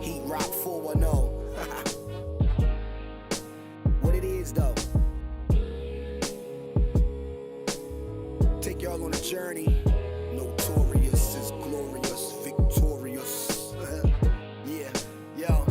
Heat Rock 410. What it is though. Take y'all on a journey. Notorious is glorious, victorious. Yeah, yo.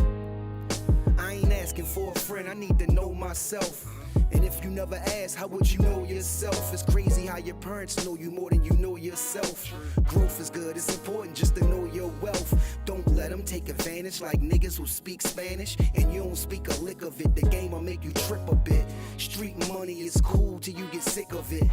I ain't asking for a friend, I need to know myself. And if you never ask, how would you know yourself? It's crazy how your parents know you more than you know yourself. Growth is good, it's important just to know your wealth. Don't let them take advantage like niggas who speak Spanish and you don't speak a lick of it. The game will make you trip a bit. Street money is cool till you get sick of it.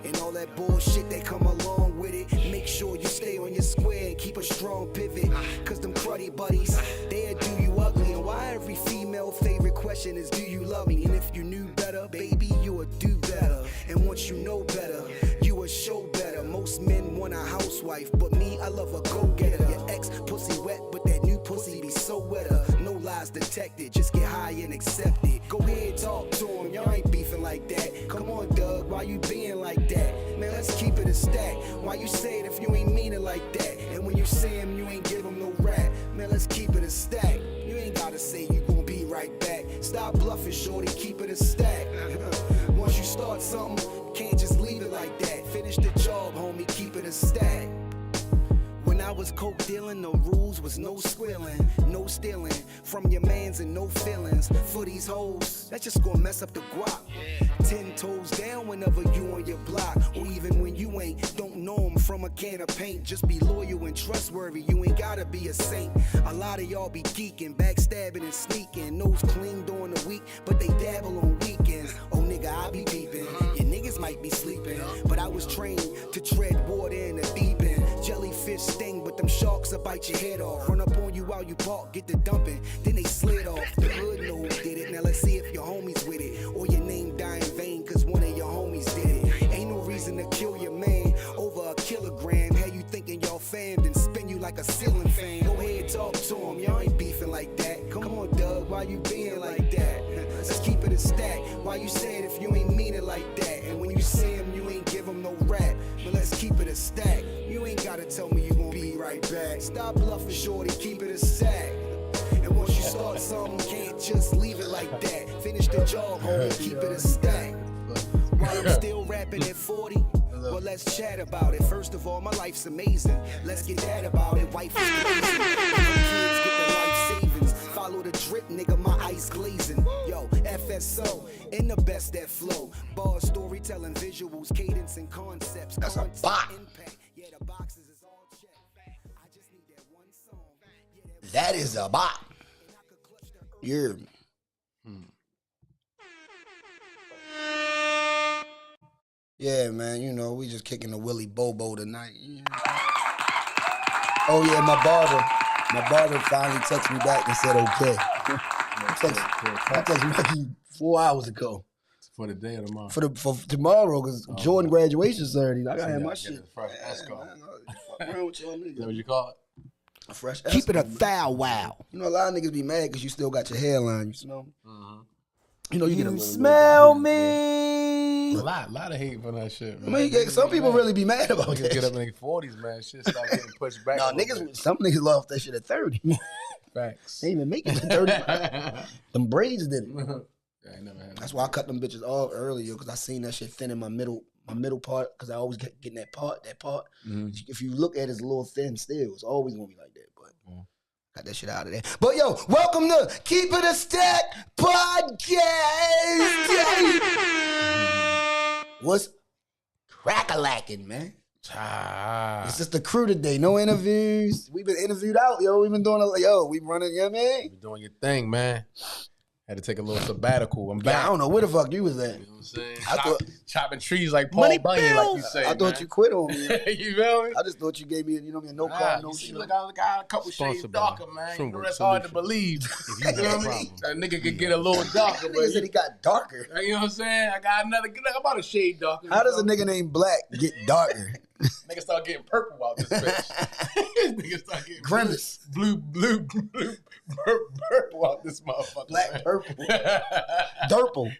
And all that bullshit that come along with it. Make sure you stay on your square and keep a strong pivot. Cause them cruddy buddies, they'll do you ugly. And why every female favorite question is, do you love me? And if you knew better, baby, you would do better. And once you know better, you would show better. Most men want a housewife, but me, I love a go-getter. Your ex pussy wet, but that new pussy be so wetter. No lies detected, just get high and accept it. Go ahead, talk to him, y'all ain't beefing like that. Come on, Doug, why you being like that? Man, let's keep it a stack. Why you say it if you ain't mean it like that? And when you say him, you ain't give him no rap. Man, let's keep it a stack. You ain't gotta say you gon' be right back. Stop bluffing, shorty, keep it a stack. Once you start something, can't just leave it like that. Finish the job, homie, keep it a stack. When I was coke dealing, the rules was no squealing, no stealing from your mans and no feelings. For these hoes, that's just gonna mess up the guap. 10 toes down whenever you on your block, or even when you ain't. Don't know 'em from a can of paint. Just be loyal and trustworthy, you ain't gotta be a saint. A lot of y'all be geeking, backstabbing and sneaking. Nose clean during the week, but they dabble on weekends. Oh nigga, I be peeping. Your niggas might be sleeping, but I was trained to tread water in the deep end. Jellyfish sting, but them sharks will bite your head off. Run up on you while you park, get the dumping, then they slid off. The hood know who did it. Now let's see if your homies with it, or your name die in vain cause one of your homies did it. Ain't no reason to kill your man over a kilogram. How you thinking y'all fam, then spin you like a ceiling fan. Go ahead, talk to him, y'all ain't beefing like that. Come on, Doug, why you being like that? Let's keep it a stack. Why you say it if you ain't mean it like that? And when you see him, you ain't give him no rap. But let's keep it a stack. You ain't gotta tell me you gon' be right back. Stop bluffing, shorty, keep it a stack. And once you start something, can't just leave it like that. Finish the job, homie, keep it a stack. While I'm still rapping at 40, well, let's chat about it. First of all, my life's amazing. Let's get that about it. Wife is amazing. Kids get their life savings. Follow the drip, nigga, my ice glazing. Yo, FSO, in the best that flow. Bars, storytelling, visuals, cadence, and concepts. That's a bop. Yeah, the boxes is all checked. I just need that one song. That is a bop. Yeah. Yeah, man, you know, we just kicking the Willy BoBo tonight. Yeah. Oh, yeah, my barber finally texted me back and said, okay. I texted Mikey 4 hours ago. For the day or tomorrow? For tomorrow, because Jordan graduation Saturday. I got to have my shit. Fresh Esco. What's wrong with y'all niggas? Is that what you call it? A fresh Keep Esco, it a man. thou wow. You know, a lot of niggas be mad because you still got your hairline. You smell me? You know, you get a little Smell bit. me. A lot of hate for that shit, man. I mean, some people really be mad about Niggas that. get up in their 40s, man. Shit start getting pushed back. Nah, some niggas lost that shit at 30. Facts. They even make it to 30. Them braids did it. I ain't never had That's why I cut them bitches off earlier, because I seen that shit thin in my middle part, because I always get getting that part. If you look at it, it's a little thin still. It's always gonna be like that, but got that shit out of there. But yo, welcome to Keep It a Stack Podcast. What's crack-a-lacking, man? It's just the crew today. No interviews. We've been interviewed out, yo. We've been doing we running, you know what I mean? You doing your thing, man. Had to take a little sabbatical. I'm back. Yeah, I don't know where the fuck you was at. You know what I'm saying? I thought chopping trees like Paul Bunyan, like you say. I thought you quit on me. You feel me? I just thought you gave me, no car, no you see, shit. look, I got a couple shades darker, man. You know, that's hard to believe. You know what I mean? That nigga could get a little darker. That nigga said he got darker. You know what I'm saying? I got another, I'm about a shade darker. How does a nigga named Black get darker? Nigga start getting purple out this bitch. Nigga start getting grimace. Blue, purple out this motherfucker. Black man. purple. Durple.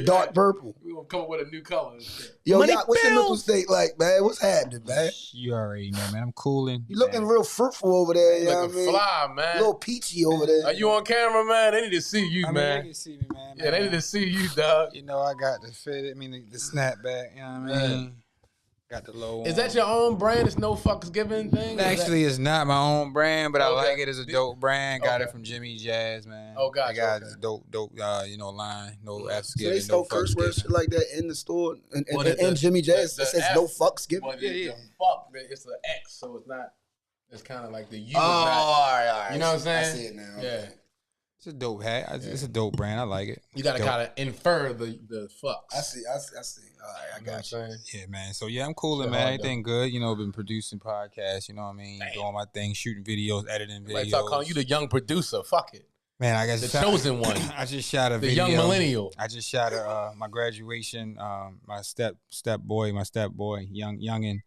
Dark purple. We gonna come up with a new color and shit. Yo, what's your mental state like, man? What's happening, man? You already know, man. I'm cooling. You looking real fruitful over there, you know what I mean? Fly, man. A little peachy over there. Are you on camera, man? They need to see you, man. They can see me, man. Yeah, they need to see you, dog. You know, I got the fit. I mean, the snapback. You know what I mean? Got the low. Is that your own brand? It's no fucks given thing? Actually, it's not my own brand, but I like it as a dope brand. Got it from Jimmy Jazz, man. Oh, gotcha. I got this dope, line. No F's So given. they stole curse words shit like that in the store, and Jimmy Jazz. It says no fucks given. Well, yeah. Fuck, it's an X, so it's not. It's kind of like the U. Oh, all right. You know what I'm saying? I see it now. Yeah. It's a dope hat. It's a dope brand. I like it. You gotta kind of infer the fucks. I see. All right, I got you. Yeah, man. So yeah, I'm cooling, man. Everything good. You know, been producing podcasts. You know what I mean? Damn. Doing my thing, shooting videos, editing videos. Like, start calling you the young producer. Fuck it. Man, I guess the chosen one. I just shot a the video. Young millennial. I just shot my graduation. My step boy, youngin.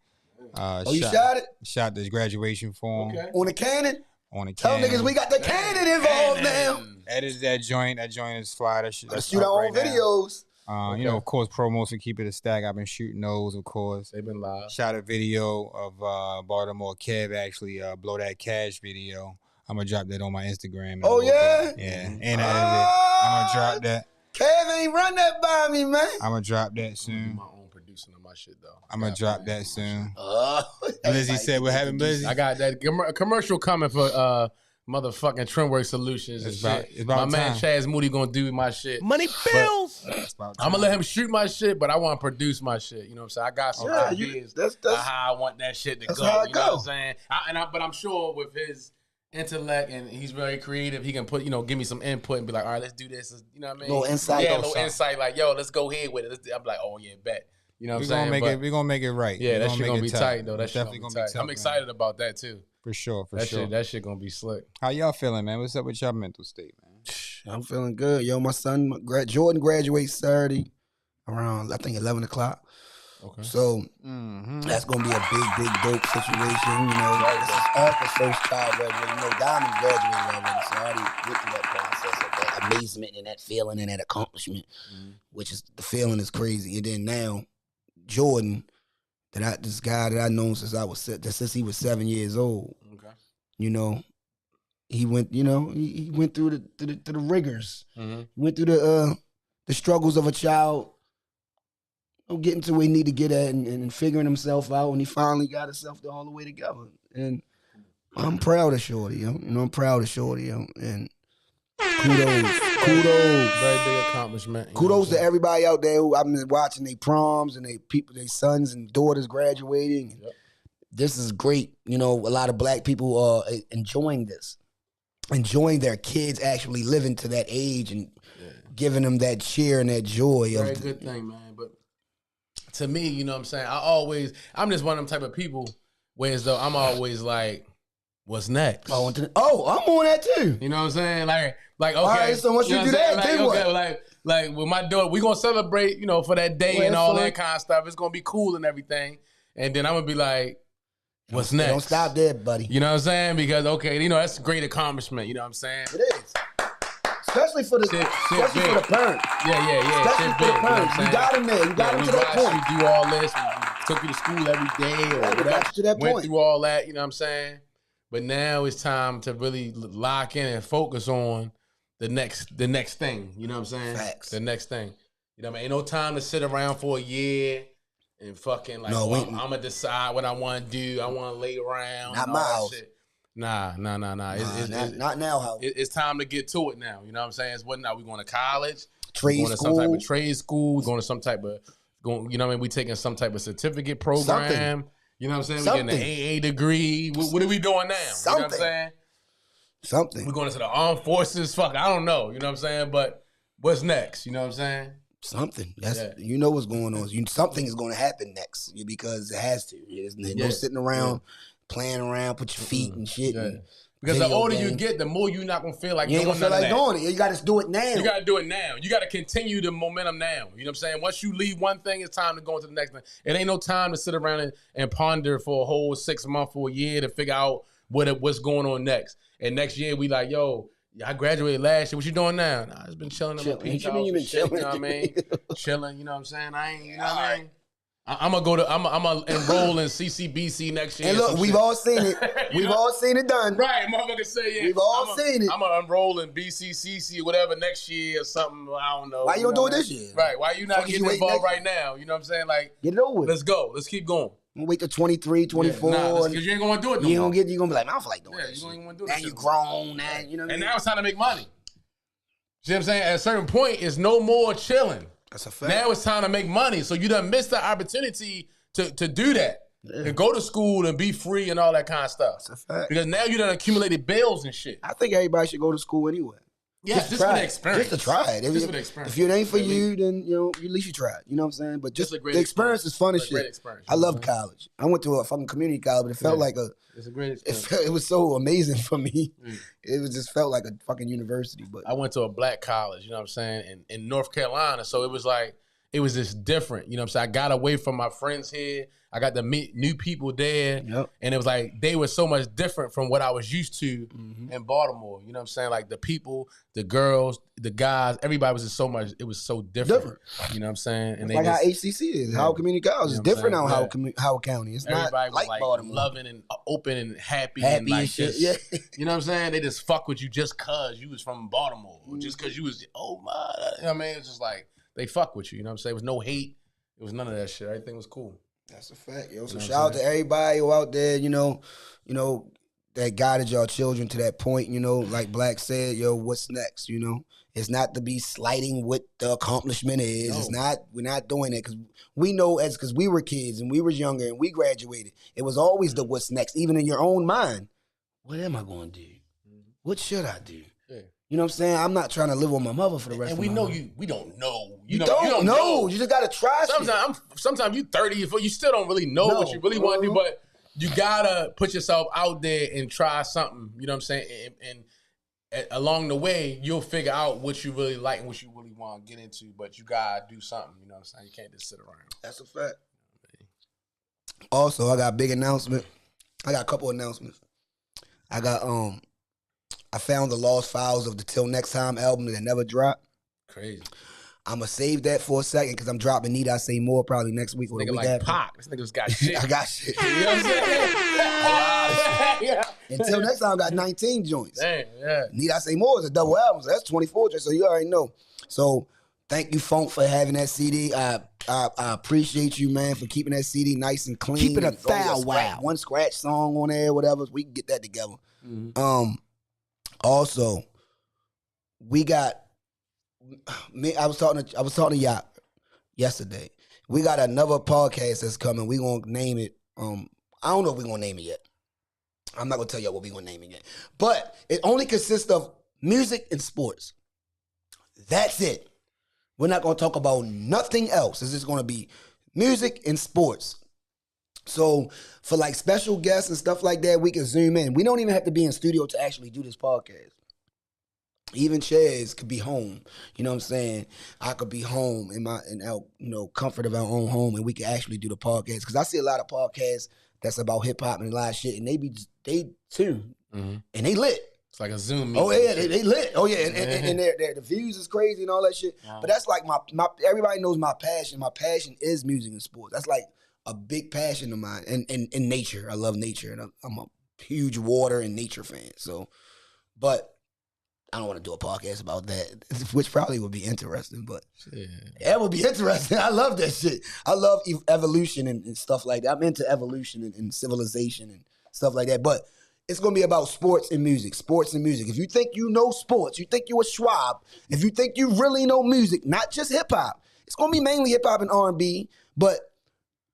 You shot it? Shot this graduation for him. Okay. On the Canon? On the Tell Canon. niggas we got the Canon involved now. Edited that joint. That joint is fly. That shit. Let's shoot our own videos. You know, of course, promos to keep it a stack. I've been shooting those, of course. They've been live. Shot a video of Baltimore Kev actually blow that cash video. I'm gonna drop that on my Instagram. Oh yeah, yeah. And I edited it. I'm gonna drop that. Kev ain't run that by me, man. I'm gonna drop that soon. My own producing of my shit though. I'm gonna drop that soon. Lizzie said, "What happened, Lizzie?" I got that commercial coming for motherfucking Trimwork Solutions. It's shit. about my man time. Chaz Moody gonna do my shit. Money bills. I'm gonna let him shoot my shit, but I want to produce my shit. You know what I'm saying? I got some ideas. That's how I want that shit to go. How it You know go. what I'm saying? But I'm sure with his intellect and he's very creative, he can put, give me some input and be like, all right, let's do this. You know what I mean? Little insight. Yeah, little insight. Like, yo, let's go ahead with it. I'm like, oh yeah, bet. You know what I'm saying? We're gonna make it right. Yeah, that shit gonna be tight though. That shit definitely gonna be tight. tight. I'm excited about that too. For sure. That shit gonna be slick. How y'all feeling, man? What's up with y'all mental state, man? I'm feeling good. Yo, my son, Jordan graduates Saturday around, I think, 11 o'clock. Okay. So that's going to be a big, dope situation. You know, this is Arthur's first child graduating. You know, Diamond graduated already, so I already went through that process of that amazement and that feeling and that accomplishment, which is, the feeling is crazy. And then now, Jordan, this guy that I known since he was 7 years old. Okay. You know, he went. You know, he went through the rigors. Mm-hmm. He went through the struggles of a child, getting to where he need to get at and figuring himself out. And he finally got himself all the way together. And I'm proud of Shorty. You know, I'm proud of Shorty. And kudos. Very big accomplishment. Kudos to everybody out there who I've been watching their proms and their sons and daughters graduating. Yep. This is great. You know, a lot of black people are enjoying this, enjoying their kids actually living to that age and giving them that cheer and that joy. Very good thing, man. But to me, you know what I'm saying? I'm just one of them type of people where as though I'm always like, what's next? I'm on that too. You know what I'm saying? Like okay. All right, so once you do that, then what? Like with my daughter, we're gonna celebrate, for that day and all that kind of stuff. It's gonna be cool and everything. And then I'm gonna be like, what's next? Don't stop there, buddy. You know what I'm saying? Because that's a great accomplishment, you know what I'm saying? It is. Especially for the parents. Yeah. Especially for the parents. You got him there. You got him to that point. We do all this. We took you to school every day or whatever. Got you to that Went point. through all that, you know what I'm saying? But now it's time to really lock in and focus on the next thing. You know what I'm saying? Facts. The next thing. You know what I mean? Ain't no time to sit around for a year and fucking I'm gonna decide what I want to do. I want to lay around. Not my house. Nah. Not now, house. It's time to get to it now. You know what I'm saying? It's what now? We going to college? Trade going to school. some type of trade school. We're going to some type of you know what I mean? We taking some type of certificate program. Something. You know what I'm saying? We're getting an AA degree. What are we doing now? Something. You know what I'm saying? Something. We're going into the armed forces. Fuck, I don't know. You know what I'm saying? But what's next? You know what I'm saying? Something. You know what's going on. Something is going to happen next because it has to. There's no sitting around, playing around, put your feet and shit and Because video the older you game. get, the more you're not gonna feel like You ain't doing gonna feel none of like that. doing it. You got to do it now. You gotta do it now. You gotta continue the momentum now. You know what I'm saying? Once you leave one thing, it's time to go into the next thing. It ain't no time to sit around and ponder for a whole 6 months or a year to figure out what's going on next. And next year we like, yo, I graduated last year. What you doing now? Nah, I just been chilling in my Chilling. peach You mean house you and been shit, chilling? you know what I mean? Chilling, you know what I'm saying? I ain't, you know what I mean? I'm gonna enroll in CCBC next year. And look, we've all seen it. We've all seen it done. Right, motherfucker say yeah. We've all seen it. I'm gonna enroll in BCCC or whatever next year or something. I don't know. Why you don't know do it what this I mean? year? Right. Why you not Fuck is getting you waiting involved next right now? You know what I'm saying? Like, Get it over with. let's go. Let's keep going. Don't wait till 23, 24. Because you ain't gonna do it no you more. gonna get. You gonna be like, I don't feel like doing Yeah, that you don't even wanna do Now that you shit. grown. Now you know. What I And mean? now it's time to make money. See what I'm saying? At a certain point, it's no more chilling. That's a fact. Now it's time to make money. So you done missed the opportunity to do that. Yeah. To go to school and be free and all that kind of stuff. That's a fact. Because now you done accumulated bills and shit. I think everybody should go to school anyway. Yeah, just for try the it. experience. Just to try it. Just for the experience. If it ain't for At you, then at least you try it. You know what I'm saying? But just It's a great the experience is fun as It's a great shit. experience. I love college. I went to a fucking community college, but it felt like It's a great it experience. was so amazing for me. Mm. It was just felt like a fucking university. But I went to a black college, you know what I'm saying, in North Carolina. So it was like, it was just different. You know what I'm saying? I got away from my friends here. I got to meet new people there. Yep. And it was like, they were so much different from what I was used to Mm-hmm. in Baltimore. You know what I'm saying? Like the people, the girls, the guys, everybody was just so much, it was so different. You know what I'm saying? And it's they like how just, HCC is. Yeah. Howard Community College is You know what I'm different saying? now. Yeah. Howard County. It's everybody not was like like Baltimore. loving and open and happy Happy and like and shit. just, Yeah. you know what I'm saying? They just fuck with you just cause you was from Baltimore. Or just cause you was, oh my, you know what I mean? It's just like, they fuck with you, you know what I'm saying? It was no hate. It was none of that shit. Everything was cool. That's a fact, yo. So You know what I'm shout out to saying? everybody who out there, that guided y'all children to that point, like Black said, yo, what's next, It's not to be slighting what the accomplishment is. No. It's not, we're not doing it because we know because we were kids and we were younger and we graduated. It was always the what's next, even in your own mind. What am I going to do? What should I do? Yeah. You know what I'm saying? I'm not trying to live with my mother for the rest And of we my know life. we don't know. You don't know. You just got to try shit. Sometimes you 30, you still don't really know what you really want to do, but you gotta put yourself out there and try something. You know what I'm saying? And along the way, you'll figure out what you really like and what you really want to get into. But you gotta do something. You know what I'm saying? You can't just sit around. That's a fact. Also, I got a big announcement. I got a couple announcements. I found the lost files of the Till Next Time album that never dropped. Crazy. I'm going to save that for a second because I'm dropping Need I Say More probably next week or the Nigga week like after. Pac. This nigga's got shit. I got shit. You know what I'm saying? Yeah. Until Next Time, I got 19 joints. Damn, yeah. Need I Say More is a double album, so that's 24 joints, so you already know. So thank you, Funk, for having that CD. I appreciate you, man, for keeping that CD nice and clean. Keep it a It's only foul scratch- wow. One scratch song on there, whatever. We can get that together. Mhm. Also, we got me. I was talking to Yop yesterday. We got another podcast that's coming. We gonna name it. I don't know if we gonna name it yet. I'm not gonna tell y'all what we gonna name it yet. But it only consists of music and sports. That's it. We're not gonna talk about nothing else. It's just gonna be music and sports. So for like special guests and stuff like that, we can zoom in. We don't even have to be in studio to actually do this podcast. Even Chaz could be home. You know what I'm saying? I could be home in our comfort of our own home, and we could actually do the podcast. Because I see a lot of podcasts that's about hip hop and a lot of shit, and they too, and they lit. It's like a Zoom Oh meeting. yeah, they lit. Oh yeah, and the views is crazy and all that shit. Yeah. But that's like my everybody knows my passion. My passion is music and sports. That's like a big passion of mine. And nature. I love nature, and I'm a huge water and nature fan. So, but I don't want to do a podcast about that, which probably would be interesting. But Yeah. it would be interesting. I love that shit. I love evolution and stuff like that. I'm into evolution and civilization and stuff like that. But it's going to be about sports and music. Sports and music. If you think you know sports, you think you're a Schwab, if you think you really know music, not just hip-hop, it's going to be mainly hip-hop and R&B, but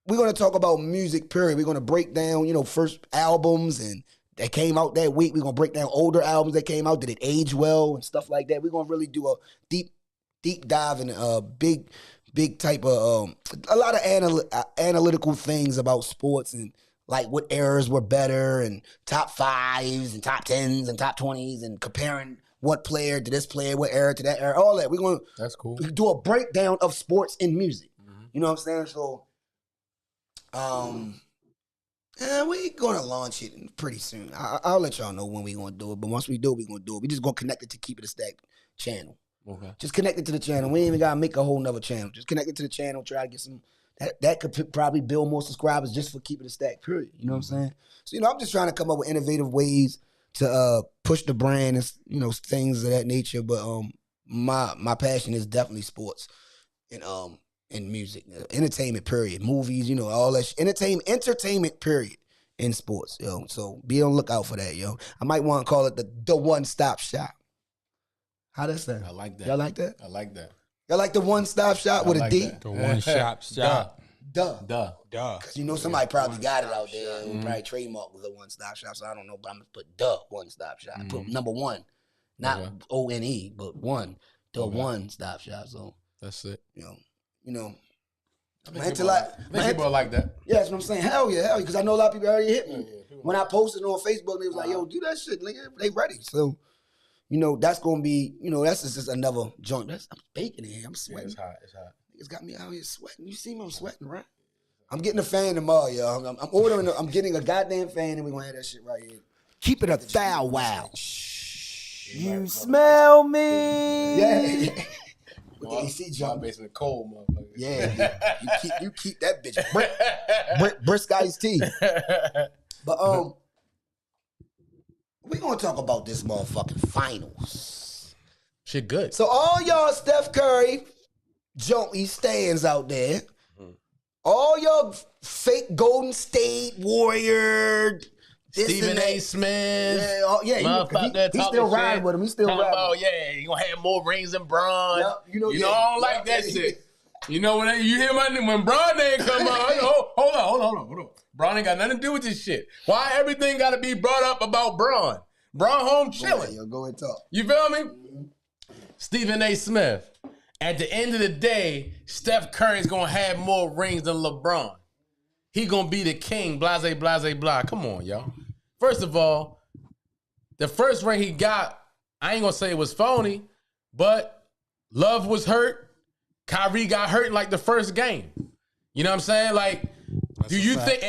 we're going to talk about music, period. We're going to break down, first albums and that came out that week. We're going to break down older albums that came out. Did it age well and stuff like that? We're going to really do a deep dive in a big type of, a lot of analytical things about sports and like what eras were better and top 5s and top 10s and top 20s and comparing what player to this player, what era to that era, all that. We're going That's cool. to do a breakdown of sports and music. You know what I'm saying? So, we're going to launch it pretty soon. I'll let y'all know when we're going to do it. But once we do it, we're going to do it. We just going to connect it to Keep It a Stack channel. Okay. Just connect it to the channel. We ain't even got to make a whole nother channel. Just connect it to the channel. Try to get some. That could probably build more subscribers just for Keep It a Stack, period. You know what I'm saying? So, I'm just trying to come up with innovative ways to push the brand and, things of that nature. But my passion is definitely sports and music. Entertainment, period. Movies, all that shit. Entertainment, period, in sports, yo. So be on the lookout for that, yo. I might want to call it the one-stop shop. How that sound? I like that. Y'all like that? I like that. Y'all like the one-stop shop with a D? That. The one shop. Duh. Because somebody probably got it out there. Mm-hmm. Probably trademark was a one-stop shop, so I don't know. But I'm going to put the one-stop shop. Mm-hmm. Put number one. Not O-N-E, but one. The one-stop shop. So that's it. I think people like that. Yeah, that's what I'm saying. Hell yeah. Because I know a lot of people already hit me. When I posted on Facebook, they was like, yo, do that shit, nigga. They ready. So, that's going to be, that's just another joint. I'm baking in here. I'm sweating. Yeah, it's hot. It's got me out here sweating. You see me? I'm sweating, right? I'm getting a fan tomorrow, y'all. I'm getting a goddamn fan, and we're going to have that shit right here. Keep it a thou wow. You smell me. Yeah. With the AC jump. Basement cold, motherfucker. Yeah. You keep that bitch brisk iced tea. But we're gonna talk about this motherfucking finals. Shit good. So all y'all Steph Curry, Joey stands out there. All y'all fake Golden State Warrior. Stephen A. Smith. He's still riding with him. He's still riding. Oh, yeah, he gonna have more rings than Bron. Yep, I don't like that shit. When you hear when Bron name come out, hold on. Bron ain't got nothing to do with this shit. Why everything got to be brought up about Bron? Bron home chilling. Go and talk. You feel me? Mm-hmm. Stephen A. Smith. At the end of the day, Steph Curry's gonna have more rings than LeBron. He gonna be the king, blase, blase, blah. Come on, y'all. First of all, the first ring he got, I ain't gonna say it was phony, but Love was hurt. Kyrie got hurt in like the first game. You know what I'm saying? Like, that's do you think,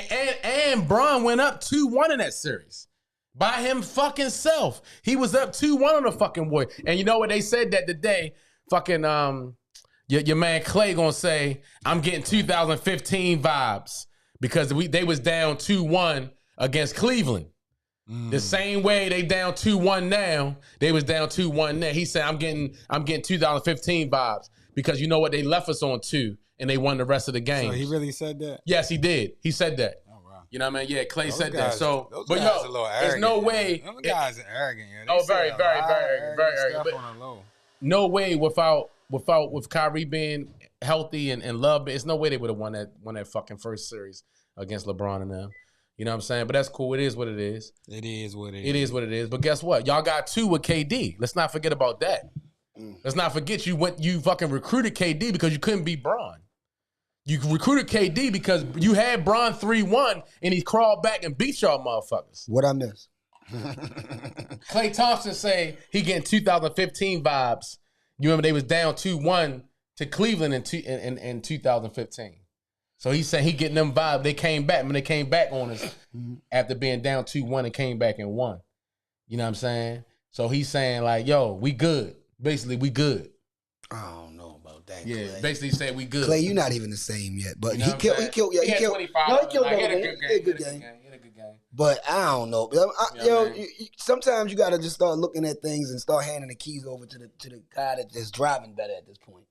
and Bron went up 2-1 in that series. By him fucking self. He was up 2-1 on the fucking Warriors. And you know what they said that today? Fucking, your man Clay gonna say, I'm getting 2015 vibes. Because they was down 2-1 against Cleveland. The same way they down 2-1 now, they was down 2-1 now. He said, I'm getting 2015 vibes. Because you know what? They left us on 2 and they won the rest of the game. So he really said that? Yes, he did. He said that. Oh, wow. You know what I mean? Yeah, Clay said that. So, but yo, there's no way. Those guys are arrogant. Very arrogant. But no way with Kyrie being healthy and Love, it's no way they would have won that fucking first series against LeBron and them. You know what I'm saying? But that's cool. It is what it is. It is what it is. It is what it is. But guess what? Y'all got 2 with KD. Let's not forget about that. Let's not forget you fucking recruited KD because you couldn't beat Bron. You recruited KD because you had Bron 3-1 and he crawled back and beat y'all motherfuckers. What I miss? Klay Thompson say he getting 2015 vibes. You remember they was down 2-1 to Cleveland in 2015. So he said he getting them vibes. They came back. When they came back on us after being down 2-1 and came back and won. You know what I'm saying? So he's saying like, yo, we good. Basically, we good. I don't know about that. Yeah, Clay. basically said we good. Clay, you're not even the same yet. But you know he killed. Yeah, he killed. 25. No, he killed. He had a good game. But I don't know. Sometimes you got to just start looking at things and start handing the keys over to the guy that's driving better at this point.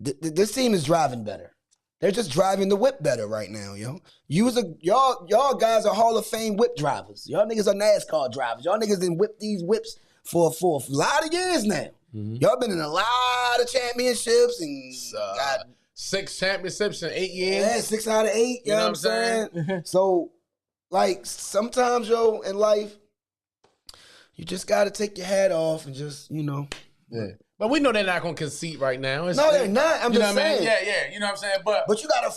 This team is driving better. They're just driving the whip better right now, yo. Y'all guys are Hall of Fame whip drivers. Y'all niggas are NASCAR drivers. Y'all niggas done whip these whips for a lot of years now. Mm-hmm. Y'all been in a lot of championships and got 6 championships in 8 years. Yeah, 6 out of 8. You know what I'm saying? So, like, sometimes, yo, in life, you just got to take your hat off and just, Yeah. But we know they're not going to concede right now. No, they're not. I'm just saying. Yeah. You know what I'm saying? But you got to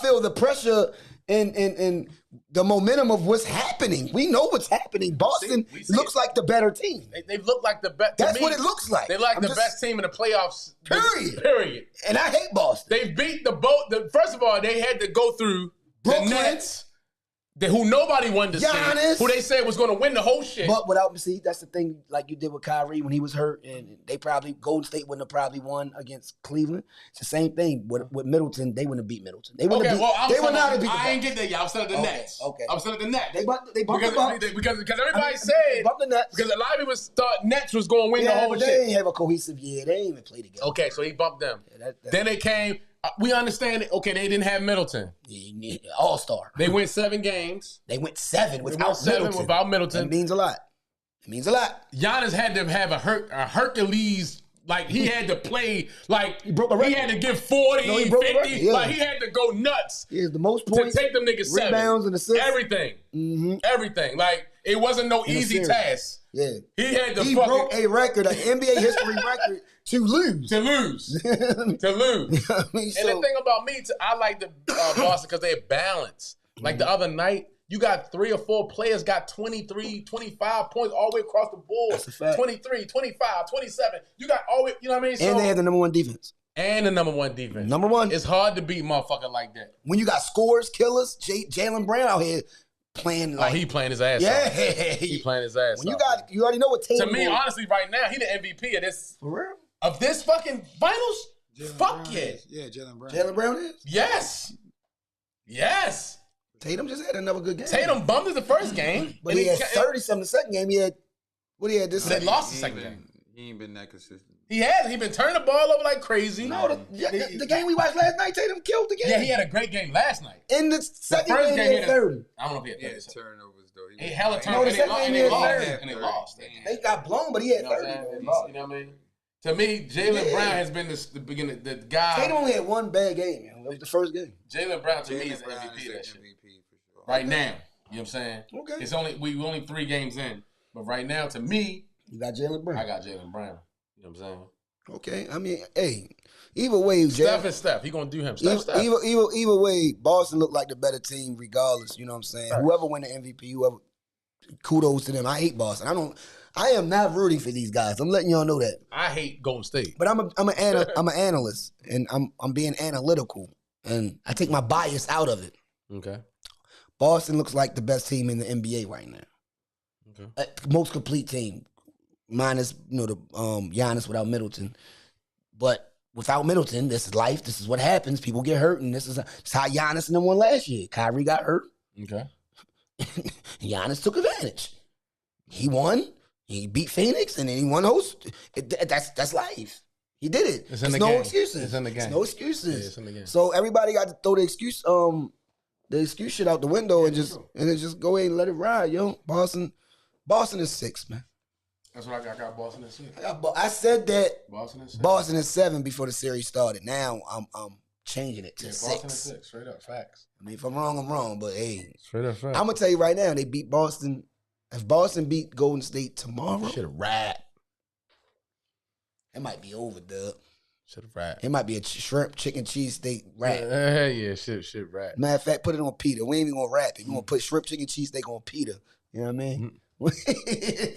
feel the pressure and the momentum of what's happening. We know what's happening. Boston we see looks like the better team. They look like the best. That's what it looks like. They like the best team in the playoffs. Period. And I hate Boston. They beat first of all, they had to go through Brooklyn. the Nets, who nobody wanted to Giannis. see, who they said was going to win the whole shit. But without see, that's the thing. Like you did with Kyrie when he was hurt, and Golden State wouldn't have probably won against Cleveland. It's the same thing with Middleton. They wouldn't have beat Middleton. They wouldn't have beat. They would not have beat. I ain't get that yet. I was saying the Nets. Okay. I was saying the Nets. They bumped because everybody said the Nets. because a lot of people thought Nets was going to win the whole but shit. They ain't have a cohesive year. They ain't even play together. Okay, so he bumped them. Yeah, Then they came. We understand it. Okay, they didn't have Middleton. All-star. They went 7 games. They went 7 without Middleton. It means a lot. It means a lot. Giannis had to have a Hercules. Like, he had to play, like, He broke a record. had to give 40, No, he broke a 50. record, yeah. Like, he had to go nuts He has the most points, to take them niggas 7. rebounds, and assists. Everything. Mm-hmm. Everything. Like, it wasn't no easy series. task. Yeah. He had to He broke a record, an NBA history record, to lose. to lose. To lose. I mean, And the thing about me, I like the Boston because they're balanced. Like the other night, you got 3 or 4 players got 23, 25 points all the way across the board. That's a fact. 23, 25, 27. You got all the way, you know what I mean? and they had the number 1 defense. And the number 1 defense. Number 1. It's hard to beat motherfucker like that. When you got scores, killers, Jalen Brown out here playing like... He playing his ass yeah. off. He playing his ass When off. you already know what Tatum... To me, honestly, right now, he the MVP of this... For real? Of this fucking finals? Fuck yeah. Yeah, Jalen Brown. Jalen Brown is? Yes. Yes. Tatum just had another good game. Tatum bummed in the first game. But he had 30-something the second game. He had... What he had this They second? lost the second game. He ain't been that consistent. He has. He been turning the ball over like crazy. No, the game we watched last night, Tatum killed the game. Yeah, he had a great game last night. In the second first game, game, he had 30. I don't know if he had He 30. had turnovers though. He hella No, turned the and second game he had and they 30. lost. They got blown, but he had You know 30. what I'm saying? They lost. You know what I mean? To me, Jalen Brown has been the beginning. The guy. Tatum only had one bad game. It was the first game. Jalen Brown to me is Jalen Brown MVP is of the that shit. MVP for sure. Right now, you know what I'm saying? Okay. It's we only 3 games in, but right now, to me, You got Jalen Brown. I got Jalen Brown. You know what I'm saying? Okay. I mean, hey, either way, Steph is Steph. He gonna do him. Steph. Either way, Boston looked like the better team regardless. You know what I'm saying? Right. Whoever win the MVP, kudos to them. I hate Boston. I am not rooting for these guys. I'm letting y'all know that. I hate Golden State. But I'm an analyst, and I'm being analytical, and I take my bias out of it. Okay. Boston looks like the best team in the NBA right now. Okay. Most complete team, minus the Giannis without Middleton. But without Middleton, this is life. This is what happens. People get hurt, and this is how Giannis and them won last year. Kyrie got hurt. Okay. Giannis took advantage. He won. He beat Phoenix, and then he won host. That's life. He did it. It's in the no game. excuses. It's in the game. It's no excuses. Yeah, it's in the game. So everybody got to throw the excuse shit out the window and just go ahead and let it ride, yo. Boston is 6, man. That's what I got. I got Boston at 6. I said that Boston at 6. Boston is 7 before the series started. Now I'm changing it to 6. Boston at 6. Straight up facts. I mean, if I'm wrong, I'm wrong. But hey, Straight up facts. I'm gonna tell you right now, they beat Boston. If Boston beat Golden State tomorrow, Should have rap. it might be over, Dub. Should have rap. It might be a shrimp, chicken, cheese steak wrap. Yeah, shit rap. Matter of fact, put it on pita. We ain't even gonna wrap it. We gonna put shrimp, chicken, cheese steak on pita. You know what I mean?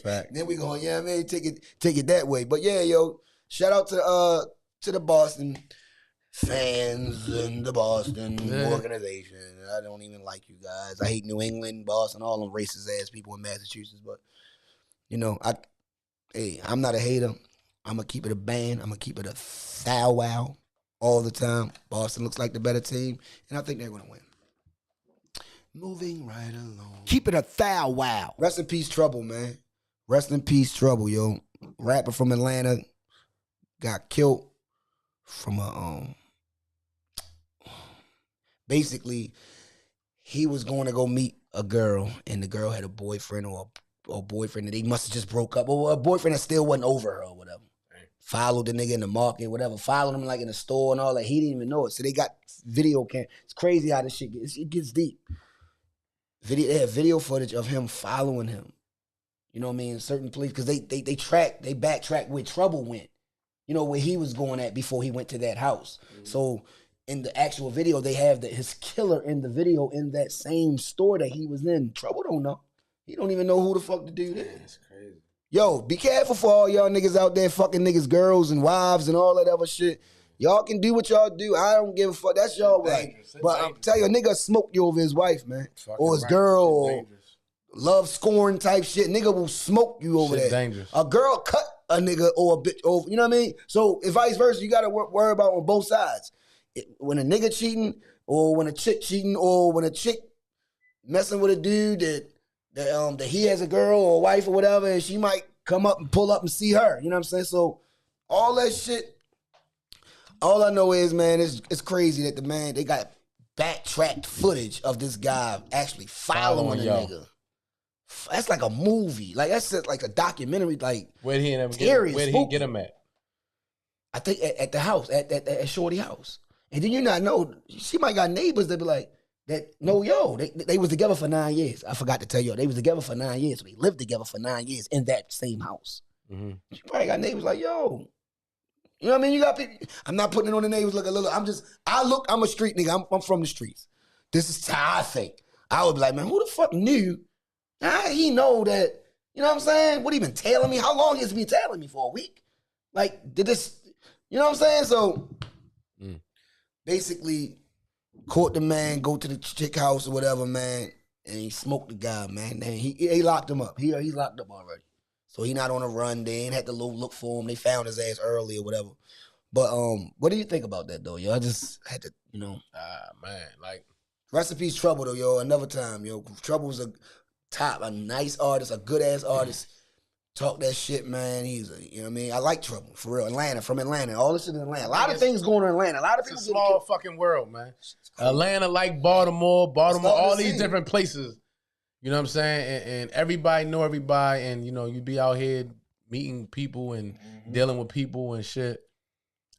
Fact. Then we gonna, I mean, take it that way. But yeah, yo, shout out to the Boston fans and the Boston organization. I don't even like you guys. I hate New England, Boston, all them racist ass people in Massachusetts. But I'm not a hater. I'm gonna keep it a band. I'm gonna keep it a thou wow all the time. Boston looks like the better team, and I think they're gonna win. Moving right along. Keep it a thou wow. Rest in peace, Trouble, man. Rest in peace, Trouble, yo. Rapper from Atlanta got killed from basically, he was going to go meet a girl, and the girl had a boyfriend or a boyfriend that they must have just broke up, or a boyfriend that still wasn't over her or whatever. Right. Followed the nigga in the market, whatever. Followed him like in the store and all that. He didn't even know it. So they got video cam. It's crazy how this shit gets. It gets deep. They have video footage of him following him. You know what I mean? Certain police, because they backtrack where Trouble went. You know, where he was going at before he went to that house. Mm-hmm. So in the actual video, they have his killer in the video in that same store that he was in. Trouble don't know. He don't even know who the fuck the dude is. That's crazy. Yo, be careful for all y'all niggas out there fucking niggas, girls and wives and all that other shit. Y'all can do what y'all do. I don't give a fuck. That's y'all right. But I'm telling you, a nigga smoke you over his wife, man. Or his girl, or love scoring type shit. Nigga will smoke you over that. Dangerous. A girl cut a nigga or a bitch over. You know what I mean? So if vice versa, you gotta worry about on both sides. When a nigga cheating, or when a chick cheating, or when a chick messing with a dude that he has a girl or a wife or whatever, and she might come up and pull up and see her. You know what I'm saying? So all that shit, all I know is, man, it's crazy that they got backtracked footage of this guy actually following a nigga. That's like a movie. Like that's like a documentary. Like where'd he get him at? I think at the house, at Shorty house. And then you not know, she might got neighbors that be like, they was together for 9 years. I forgot to tell you, they was together for 9 years. So they lived together for 9 years in that same house. Mm-hmm. She probably got neighbors like, yo. You know what I mean? You got people. I'm not putting it on the neighbors. Look, I'm a street nigga. I'm from the streets. This is how I think. I would be like, man, who the fuck knew? How he know that, you know what I'm saying? What he been telling me? How long has he been telling me for? A week? Like, did this, you know what I'm saying? So, basically, caught the man, go to the chick house or whatever, man, and he smoked the guy, man. And he locked him up. He's locked up already. So he not on a run. They ain't had to look for him. They found his ass early or whatever. But what do you think about that though, yo? I just had to, you know. Man, like recipes Trouble though, yo. Another time, yo. Trouble was a nice artist, a good ass artist. Talk that shit, man. He's you know what I mean? I like Trouble, for real. From Atlanta. All this shit in Atlanta. A lot of things going on in Atlanta. A lot of people. It's a small fucking world, man. Atlanta like Baltimore, all these different places. You know what I'm saying? And everybody know everybody, and you know, you be out here meeting people and dealing with people and shit.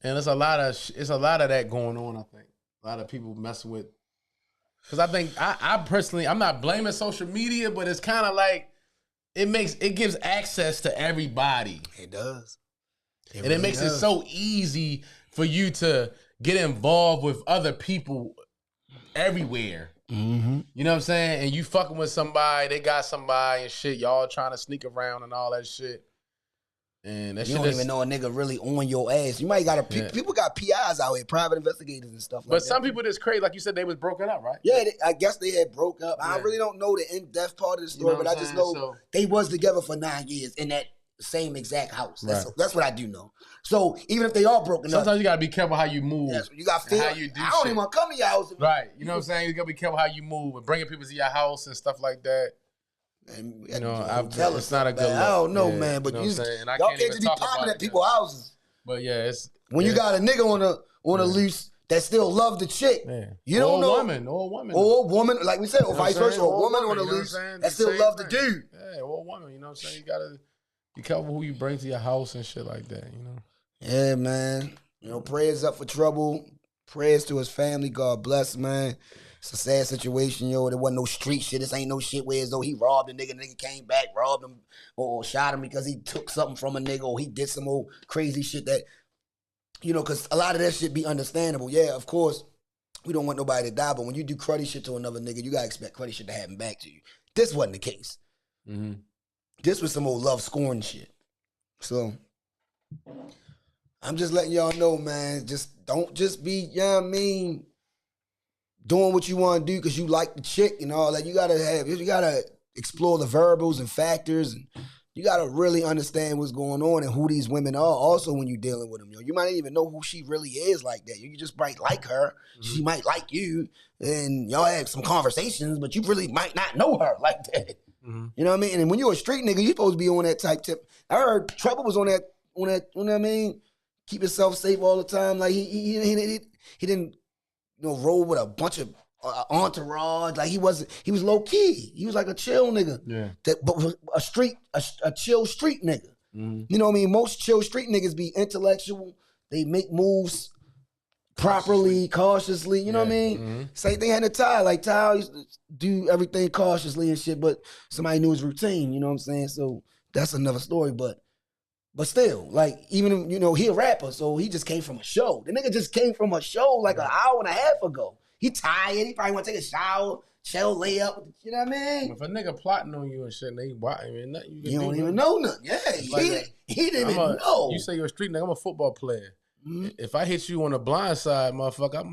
And it's a lot of that going on, I think. A lot of people messing with. Because I think I personally, I'm not blaming social media, but it's kind of like it gives access to everybody. It does. It makes it so easy for you to get involved with other people everywhere. Mm-hmm. You know what I'm saying? And you fucking with somebody, they got somebody and shit. Y'all trying to sneak around and all that shit. And that you don't even know a nigga really on your ass. You might got people got PIs out here, private investigators and stuff like that. But some people just crazy, like you said, they was broken up, right? Yeah, I guess they had broke up. Yeah. I really don't know the in-depth part of the story, but I just know they was together for 9 years in that same exact house. That's what I do know. So even if they are broken up, sometimes you gotta be careful how you move. Yes, you gotta feel how you do. I don't even want to come to your house. Right. You know what I'm saying? You gotta be careful how you move and bringing people to your house and stuff like that. And you know, it's not a good look. I don't know, man. But y'all can't just be popping at people's houses. But yeah, it's when you got a nigga on a loose that still love the chick. Yeah. You don't know, or a woman, like we said, or vice versa, or a woman on a loose that still love the dude. Yeah, or a woman. You know what I'm saying? You gotta be careful who you bring to your house and shit like that. You know. Yeah, man. You know, prayers up for Trouble. Prayers to his family. God bless, man. It's a sad situation, yo. There wasn't no street shit. This ain't no shit where as though he robbed a nigga came back, robbed him, or shot him because he took something from a nigga, or he did some old crazy shit that, you know, because a lot of that shit be understandable. Yeah, of course, we don't want nobody to die, but when you do cruddy shit to another nigga, you gotta expect cruddy shit to happen back to you. This wasn't the case. Mm-hmm. This was some old love scorn shit. So, I'm just letting y'all know, man, just don't just be, you know what I mean, doing what you want to do because you like the chick and all that. You gotta explore the variables and factors, and you gotta really understand what's going on and who these women are. Also, when you're dealing with them, you might not even know who she really is like that. You just might like her, she might like you, and y'all have some conversations, but you really might not know her like that. Mm-hmm. You know what I mean? And when you're a street nigga, you supposed to be on that type tip. I heard Trouble was on that. You know what I mean? Keep yourself safe all the time. Like he didn't. You know, roll with a bunch of entourage. Like he was low key. He was like a chill nigga. Yeah. But a chill street nigga. Mm-hmm. You know what I mean? Most chill street niggas be intellectual. They make moves properly, cautiously. You know what I mean? Mm-hmm. Same thing had to Ty. Like Ty used to do everything cautiously and shit, but somebody knew his routine. You know what I'm saying? So that's another story. But But still, like, even, you know, he a rapper, so he just came from a show. The nigga just came from a show like an hour and a half ago. He tired. He probably want to take a shower, chill, lay up. You know what I mean? If a nigga plotting on you and shit, and I mean, nothing you can You do. don't even know nothing. Yeah, he didn't even know. You say you're a street nigga. I'm a football player. Mhm. If I hit you on the blind side, motherfucker, I'm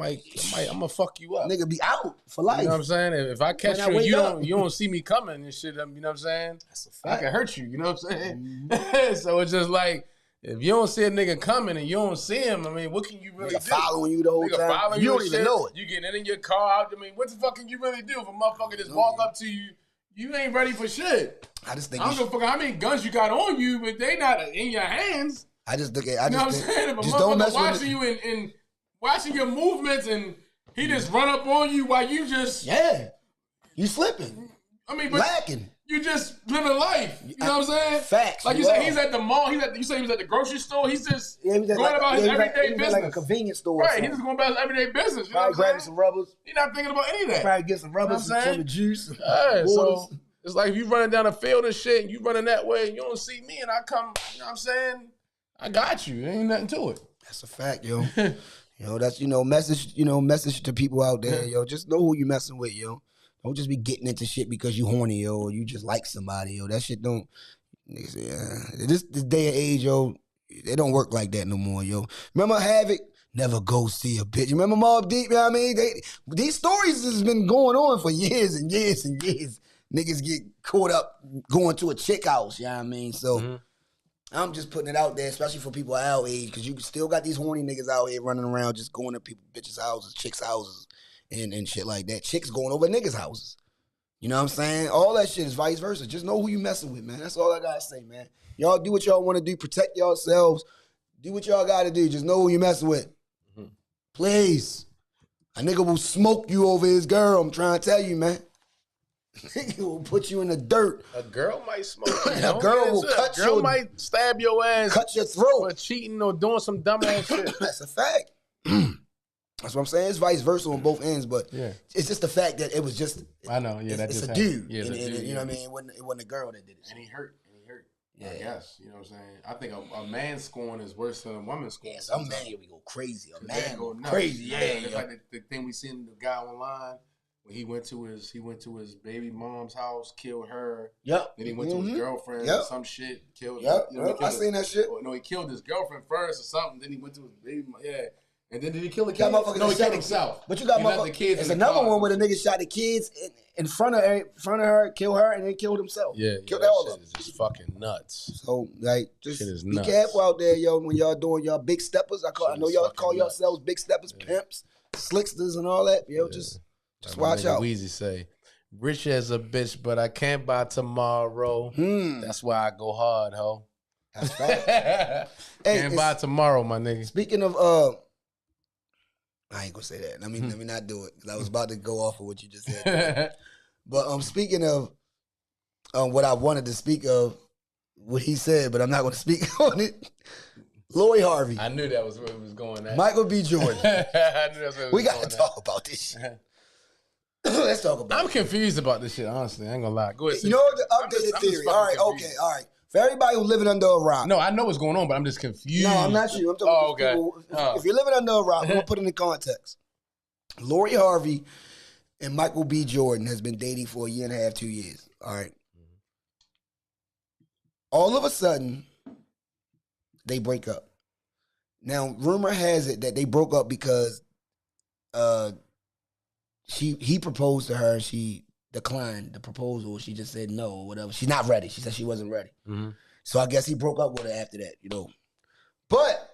gonna fuck you up. Nigga be out for life. You know what I'm saying? If I catch When I you and wake up. you don't see me coming and shit, you know what I'm saying? That's a I fact. can hurt you, you know what I'm saying? Mhm. So it's just like, if you don't see a nigga coming and you don't see him, I mean, what can you really Nigga do? following you the whole Nigga time. following You don't and even shit. know it. You getting in your car out. I mean, what the fuck can you really do if a motherfucker just walk up to you? You ain't ready for shit. I just think I don't give a fuck how many guns you got on you, but they not in your hands. I just look at. I You know just what I'm think, saying? If a just don't motherfucker mess watching with you and watching your movements and he just run up on you while you just, Yeah, you slipping, I mean, but lacking. you just living life. You know what I'm saying? Facts. Like you you said, are. he's at the mall. You say he was at the grocery store. He's just Yeah, he was at going about his he was at- everyday he was at business. like a convenience store. or Right, something. he's just going about his everyday business. You know Probably what grabbing I'm some saying? rubbers. He's not thinking about any of that. Probably get some rubbers, You know what I'm some juice. Yeah, so waters. it's like if you running down the field and shit, and you running that way, and you don't see me, and I come. You know what I'm saying? I got you. There ain't nothing to it. That's a fact, yo. That's message to people out there, yo. Just know who you messing with, yo. Don't just be getting into shit because you horny, yo, or you just like somebody, yo. That shit don't. Niggas, this day and age, yo, they don't work like that no more, yo. Remember Havoc? Never go see a bitch. Remember Mobb Deep? You know what I mean? These stories has been going on for years and years and years. Niggas get caught up going to a chick house, you know what I mean? So I'm just putting it out there, especially for people our age, because you still got these horny niggas out here running around just going to people, bitches' houses, chicks' houses, and shit like that. Chicks going over niggas' houses. You know what I'm saying? All that shit is vice versa. Just know who you messing with, man. That's all I gotta say, man. Y'all do what y'all want to do. Protect yourselves. Do what y'all gotta do. Just know who you messing with. Please. A nigga will smoke you over his girl. I'm trying to tell you, man. Nigga will put you in the dirt. A girl might smoke you. A girl will cut A girl your- might stab your ass Cut your throat. for cheating or doing some dumb ass shit. That's a fact. That's what I'm saying. It's vice versa on both ends, but Yeah. it's just the fact that it was just. I know. Yeah, that it's just a happened. dude. Yeah, and, it's a and, dude, you know what I yeah. mean? It wasn't a girl that did it. And he hurt. Yeah. I guess. You know what I'm saying? I think a man scoring is worse than a woman scoring. Yeah, some man here we go crazy. A man go go nuts. crazy. Yeah, It's yeah. like the thing we seen the guy online when he went to his baby mom's house, killed her. Yep. Then he went to his girlfriend Yep. or some shit, killed. Yep. You know, he I killed seen that shit. No, he killed his girlfriend first or something. Then he went to his baby. Yeah. And then did he kill the You got kids? motherfuckers No, he that shot killed the- himself. But you got He left the motherfuckers. kids It's in the another car. one where the nigga shot the kids in front of her, killed her, and then killed himself. Yeah, Killed that all shit of them. is just fucking nuts. So like, just Shit is be nuts. careful out there, yo. When y'all doing y'all big steppers, I Shit know is y'all fucking call nuts. yourselves big steppers, pimps, slicksters, and all that. Yo, just Like my watch nigga out. Weezy say, "Rich as a bitch, but I can't buy tomorrow. That's why I go hard, ho. That's fact. Hey, Can't buy tomorrow, my nigga." Speaking of, I ain't gonna say that. Let me not do it because I was about to go off of what you just said. But speaking of what I wanted to speak of, what he said, but I'm not going to speak on it. Lloyd Harvey, I knew that was where it was going at. Michael B. Jordan. I knew that's where it was We got going to at. talk about this shit. Let's talk about I'm it. confused about this shit, honestly. I ain't gonna lie. Go ahead. You know the I'm just updated theory. fucking All right, confused. okay, all right. For everybody who's living under a rock. No, I know what's going on, but I'm just confused. No, I'm not you. I'm talking about people. If you're living under a rock, I'm gonna put it in context. Lori Harvey and Michael B. Jordan has been dating for a year and a half, 2 years. All right. All of a sudden, they break up. Now, rumor has it that they broke up because he proposed to her and she declined the proposal. She just said no or whatever. She's not ready. She said she wasn't ready. So I guess he broke up with her after that, you know. But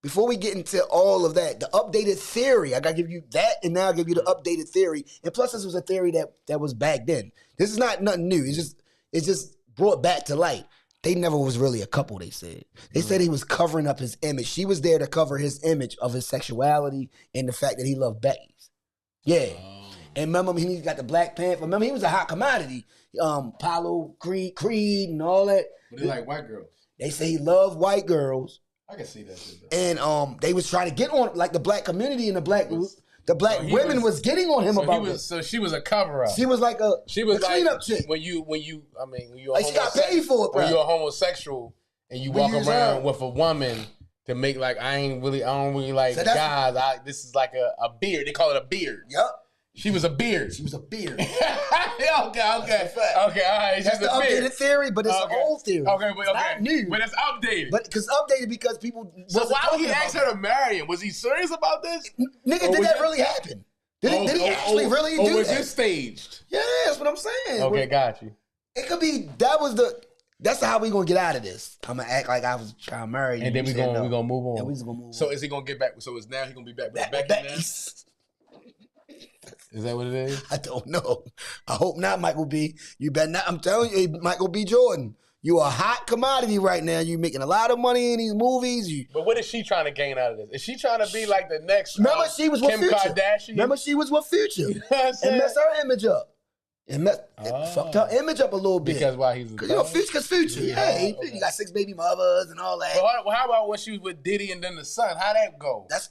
before we get into all of that, the updated theory, I gotta give you that, and now I'll give you the updated theory. And plus, this was a theory that was back then. This is not nothing new. It's just brought back to light. They never was really a couple, they said. They said he was covering up his image. She was there to cover his image of his sexuality and the fact that he loved Becky's. Yeah. And remember, he got the Black Panther. Remember, he was a hot commodity. Apollo, Creed, and all that. But he like white girls. They say he loved white girls. I can see that shit, though. And they was trying to get on, like the black community and the black So he women was getting on him So about he was. this. So she was a cover up. She was like a She was like cleanup chick. when you. I mean, when you. Like she got paid for it, When bro. you're a homosexual and you We walk use around her. with a woman to make like I don't really like So that's- guys. This is like a beard. They call it a beard. Yup. She was a beard. She was a beard. okay. That's a fact. Okay, all right. That's She's the a beard. updated theory, but it's an old theory. Okay, but It's not new. But it's updated. But because updated because people. So wasn't why would he talking ask about her to marry him? Was he serious about this? Nigga, Or did was that it- really happen? Did he actually really or do was that? it staged? Yeah, that's what I'm saying. Okay, got you. It could be that's how we gonna get out of this. I'm gonna act like I was trying to marry you. And then You we said gonna no. we gonna move on. Yeah, we just gonna move So on. is he gonna get back? So is now he gonna be back with Back- Becky now? back- Is that what it is? I don't know. I hope not, Michael B. You better not. I'm telling you, Michael B. Jordan, you a hot commodity right now. You making a lot of money in these movies. You But what is she trying to gain out of this? Is she trying to be like the next remember she was with Kim Future. Kardashian? Remember she was with Future. You know what I'm And saying? messed her image up. It fucked her image up a little bit. Because why he's a Cause you know Future. Yeah, he got 6 baby mothers and all that. Well, how about when she was with Diddy and then the son? How'd that go? That's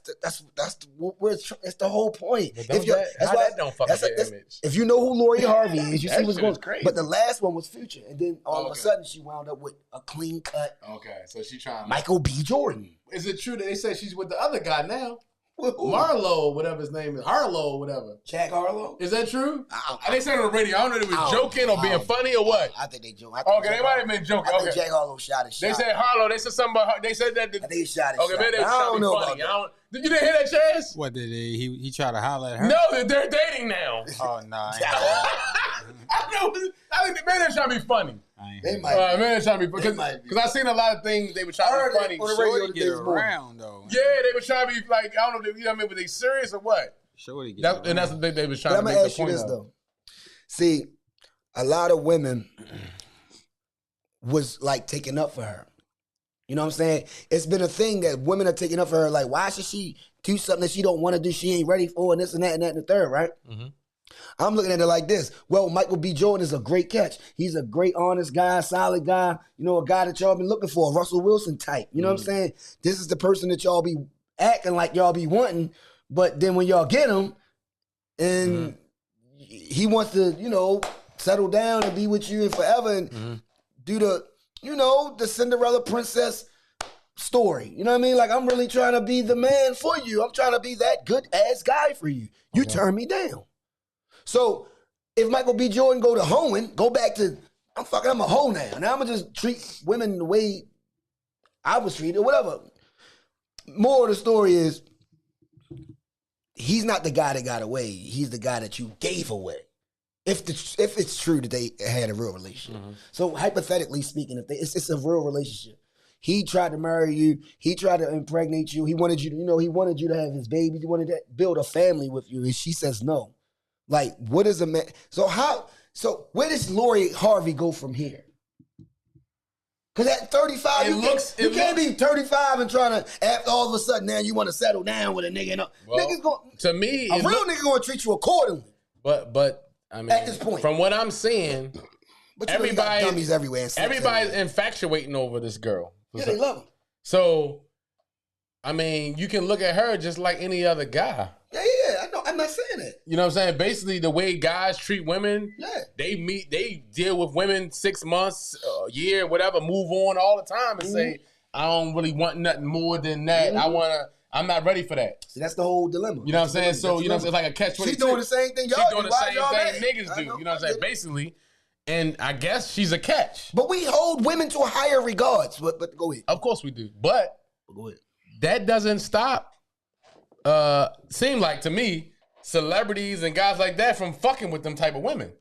the whole point. But don't that don't fuck up your image. If you know who Lori Harvey is, you That see what's shit going is on. crazy. But the last one was Future, and then all of a Okay. sudden she wound up with a clean cut Okay, so she trying to... Michael B. Jordan. Is it true that they said she's with the other guy now? Who? Marlo, whatever his name is. Harlow, whatever. Jack Harlow. Is that true? I They said it on the radio. I don't know if it was joking or being funny or what. I think they joke. Okay, they might have been joking. I think Okay. Jack Harlow shot his shot. They said Harlow. They said something about her. They said that. I think he shot his Okay, shot. maybe they I trying don't to be know funny. about that. You didn't hear that, Chaz? What did he try to holler at her? No, they're dating now. Oh no. I know. I think maybe they're trying to be funny. They might. Maybe they're trying to be They might be. because I seen a lot of things they were I trying heard to be it funny. on the radio Shorty today get this morning. around though. Yeah, they were trying to be like I don't know. You know what I mean? Were they serious or what? Shorty get And that's what they was trying But to I'm make gonna the ask you point this of. though. See, a lot of women was like taking up for her. You know what I'm saying? It's been a thing that women are taking up for her. Like, why should she do something that she don't want to do? She ain't ready for, and this and that and that and the third, right? Mhm. I'm looking at it like this. Well, Michael B. Jordan is a great catch. He's a great, honest guy, solid guy. You know, a guy that y'all been looking for, a Russell Wilson type. You know what I'm saying? This is the person that y'all be acting like y'all be wanting, but then when y'all get him, and he wants to, you know, settle down and be with you and forever and do the, you know, the Cinderella princess story. You know what I mean? Like, I'm really trying to be the man for you. I'm trying to be that good ass guy for you. You turn me down. So if Michael B. Jordan go to hoeing, go back to, I'm a hoe now. Now I'm gonna just treat women the way I was treated or whatever. More of the story is, he's not the guy that got away. He's the guy that you gave away. If it's true that they had a real relationship. So hypothetically speaking, if it's a real relationship, he tried to marry you. He tried to impregnate you. He wanted you to, he wanted you to have his baby. He wanted to build a family with you, and she says no. Like, what is a man? So where does Lori Harvey go from here? Because at 35, you can't be 35 and trying to, after all of a sudden, now you want to settle down with a nigga. Niggas going, To me, a real nigga going to treat you accordingly. but I mean, At this point. from what I'm seeing, But you know, you got Everybody- dummies everywhere. and snakes everybody's everywhere. infatuating over this girl. Yeah, they love him. So, I mean, you can look at her just like any other guy. Yeah, I know. I'm not saying it. You know what I'm saying? Basically, the way guys treat women, Yeah. they deal with women 6 months, a year, whatever, move on all the time and say, I don't really want nothing more than that. I'm not ready for that. See, that's the whole dilemma. You know what I'm saying? That's So, the you know what I'm saying? dilemma. It's like a catch-22. She's doing the same thing. She's Y'all doing the why same y'all thing mad? niggas I do. You know what I'm saying? I get it. Basically. And I guess she's a catch. But we hold women to a higher regards. But go ahead. Of course we do. But Go ahead. that doesn't stop, seem like to me, celebrities and guys like that from fucking with them type of women.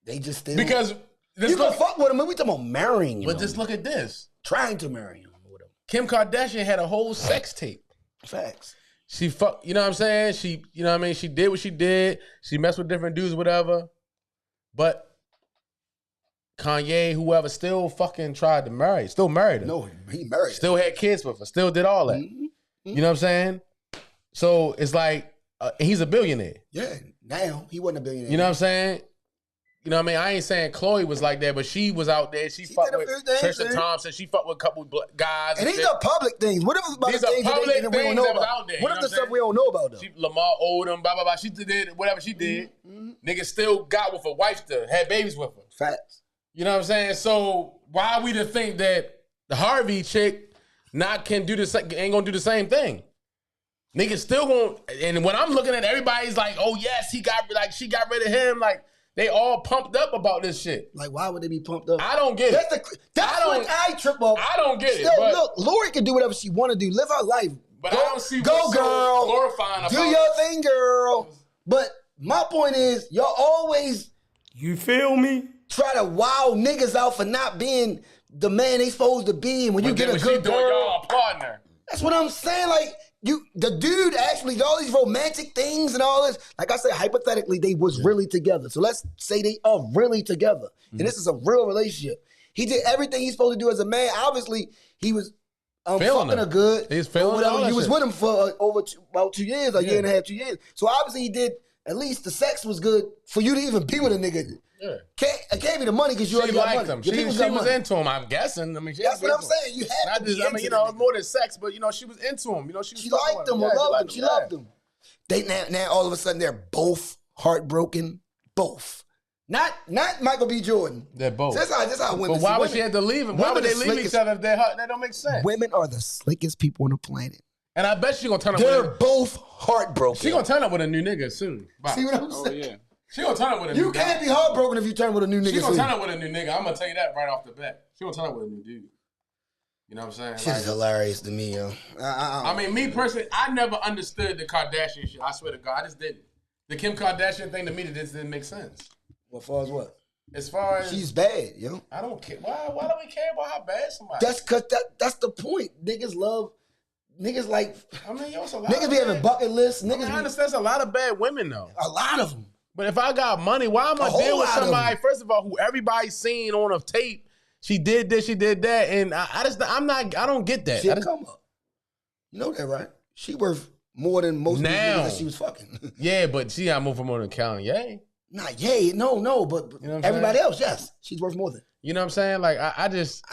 They just still. Because you can fuck with them, but we talking about marrying you. but just look at this. Trying to marry him or whatever. Kim Kardashian had a whole sex tape. Facts. She fuck, you know what I'm saying? She, you know what I mean? She did what she did. She messed with different dudes, whatever. But Kanye, whoever, still fucking tried to marry. Still married her. No, he married. Still had kids with her. Still did all that. Mhm. You know what I'm saying? So it's like, he's a billionaire. Yeah. Now he wasn't a billionaire. You know what I'm saying? You know what I mean? I ain't saying Chloe was like that, but she was out there. She fucked did a with few things, Tristan man. Thompson. She fucked with a couple guys. And these shit. are public things. What if about These the are things that public we don't things know that was about? out there, What you if know the what I'm stuff we don't know about though? Lamar Odom, blah, blah, blah. She did whatever she did. Niggas still got with her wife, still had babies with her. Facts. You know what I'm saying? So why are we to think that the Harvey chick ain't gonna do the same thing. Niggas still gonna, and when I'm looking at everybody's like, oh yes, she got rid of him. Like they all pumped up about this shit. Like, why would they be pumped up? I don't get it. That's what I trip off. I don't get Still, it. But, look, Lori can do whatever she want to do. Live her life. But I don't see go, what's so girl. glorifying about do your thing, girl. But my point is, y'all always, you feel me? Try to wow niggas out for not being the man they supposed to be. And when you get a good girl, y'all a partner. That's what I'm saying. Like, the dude actually, all these romantic things and all this, like I said, hypothetically, they was really together. So let's say they are really together. And this is a real relationship. He did everything he's supposed to do as a man. Obviously, he was fucking her good. He's feeling all that He was shit. with him for about 2 years, a year and a half, 2 years. So obviously he did, at least the sex was good for you to even be with a nigga. Yeah. It can't be the money because you already got money. Him. She was into him, I'm guessing. I mean, that's what I'm saying. You have to be into you know, it's more than sex, but you know, she was into him. You know, she liked him or loved him. She loved him. They now all of a sudden they're both heartbroken. Both. Not Michael B. Jordan. They're both. So that's how women. But why would she have to leave him? Why would they leave each other if they're hurt? That don't make sense. Women are the slickest people on the planet. And I bet she gonna turn up. They're both heartbroken. She gonna turn up with a new nigga soon. Bye. See what I'm saying? Oh yeah. She gonna turn up with a new You can't be heartbroken if you turn with a new nigga. She gonna soon. turn up with a new nigga. I'm gonna tell you that right off the bat. She gonna turn up with a new dude. You know what I'm saying? She's hilarious to me, yo. I mean, me personally, I never understood the Kardashian shit. I swear to God, I just didn't. The Kim Kardashian thing to me, this didn't make sense. As far as what? As far as she's bad, yo. I don't care. Why do we care about how bad somebody? That's cause that's the point. Niggas like. I mean, yo, it's a lot. Niggas be having bucket lists. Niggas I understand. There's a lot of bad women though. A lot of them. But if I got money, why am I dealing with somebody? First of all, who everybody's seen on a tape. She did this, she did that, and I don't get that. She a come up. You know that, right? She worth more than most of the niggas that she was fucking. Yeah, but she got more for more than Kanye. Not yay, no, but you know everybody else, yes, she's worth more than. You know what I'm saying? Like I'm just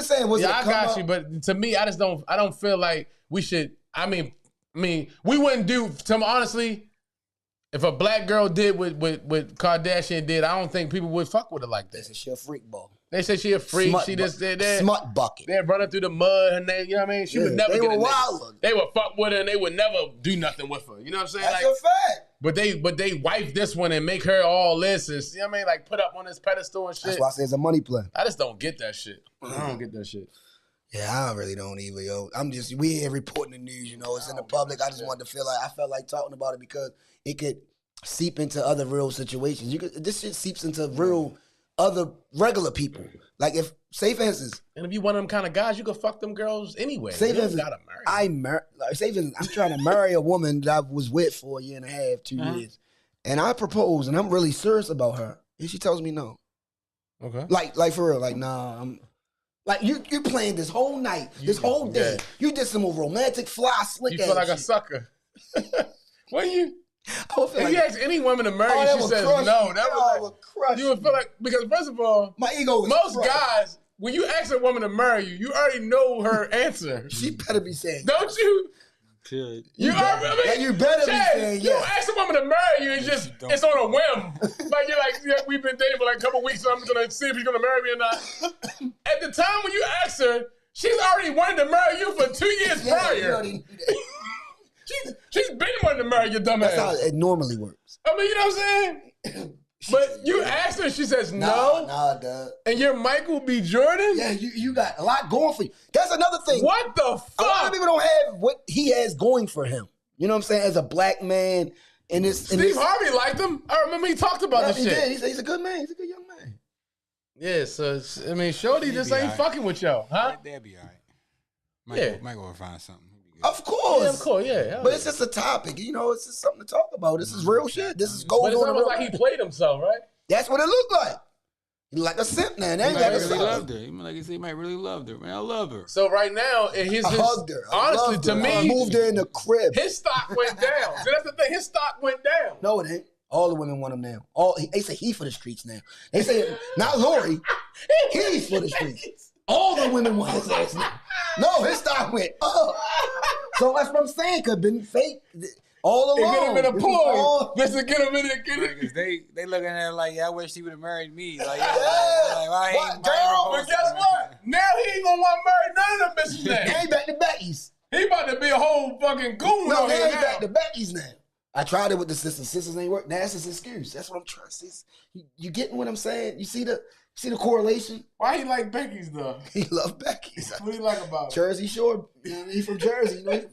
saying. I got you, but to me, I don't feel like we should. I mean, we wouldn't do. Honestly, if a black girl did what Kardashian did, I don't think people would fuck with her like that. They say she a freak ball. They say she a freak. Smut she just did that. Smut bucket. They're running through the mud. Her name, you know what I mean? She would never. They were wild. They would fuck with her, and they would never do nothing with her. You know what I'm saying? That's a fact. But they wife this one and make her all this. And, you know what I mean? Like put up on this pedestal and shit. That's why I say it's a money play. I just don't get that shit. I don't get that shit. Yeah, I really don't either, yo. We here reporting the news, you know. It's in the public. I just wanted to I felt like talking about it because it could seep into other real situations. This shit seeps into real other regular people. Like if, say for instance. And if you one of them kind of guys, you could fuck them girls anyway. Say for instance, I'm trying to marry a woman that I was with for a year and a half, 2 years. And I propose and I'm really serious about her. And she tells me no. Okay. Like for real, like, nah, I'm like you planned this whole night, this whole day. Yeah. You did some romantic fly slick. You feel like a sucker. What are you? If you ask any woman to marry you, she says no. That would crush you. Would feel like, because first of all, my ego is most guys, when you ask a woman to marry you, you already know her answer. She better be saying, don't you? Should. You better be saying yes. You ask a woman to marry you, it's on a whim. Like you're like, yeah, we've been dating for like a couple weeks, so I'm gonna see if he's gonna marry me or not. At the time when you ask her, she's already wanted to marry you for 2 years prior. You already knew that. She's been wanting to marry your dumb ass. That's how it normally works. I mean, you know what I'm saying? But you asked her, she says no. Nah, duh. And you're Michael B. Jordan? Yeah, you got a lot going for you. That's another thing. What the fuck? A lot of people don't have what he has going for him. You know what I'm saying? As a black man in this. Steve Harvey liked him. I remember he talked about this shit. He said he's a good man. He's a good young man. Yeah, so, I mean, Shorty just ain't fucking with y'all, huh? They'll be all right. Michael will find something. Of course. Yeah, of course, yeah. But it's just a topic. You know, it's just something to talk about. This is real shit. This is going on. But it's almost like he played himself, right? That's what it looked like. He like a simp now. He really loved her. He might really loved her. Man, I love her. So right now, I hugged her. Honestly, to me, I moved her in the crib. His stock went down. See, that's the thing. His stock went down. No, it ain't. All the women want him now. They say he for the streets now. They say not Lori. He's for the streets. All the women want his ass now. No, his stock went up. So that's what I'm saying. Could have been fake all along. It could have been a ploy. Just to get him in there. Because they looking at it like, yeah, I wish she would have married me. Like, yeah. But guess what? Now he ain't gonna want to marry none of them bitches They now. ain't back to Becky's. He about to be a whole fucking goon No, on they here ain't now. back to Becky's now. I tried it with the sisters. Sisters ain't work. Now that's his excuse. That's what I'm trying to see. You getting what I'm saying? You see the correlation? Why he like Becky's though? He love Becky's. What do you like about it? Jersey Shore. You know what I mean? He from Jersey. You know,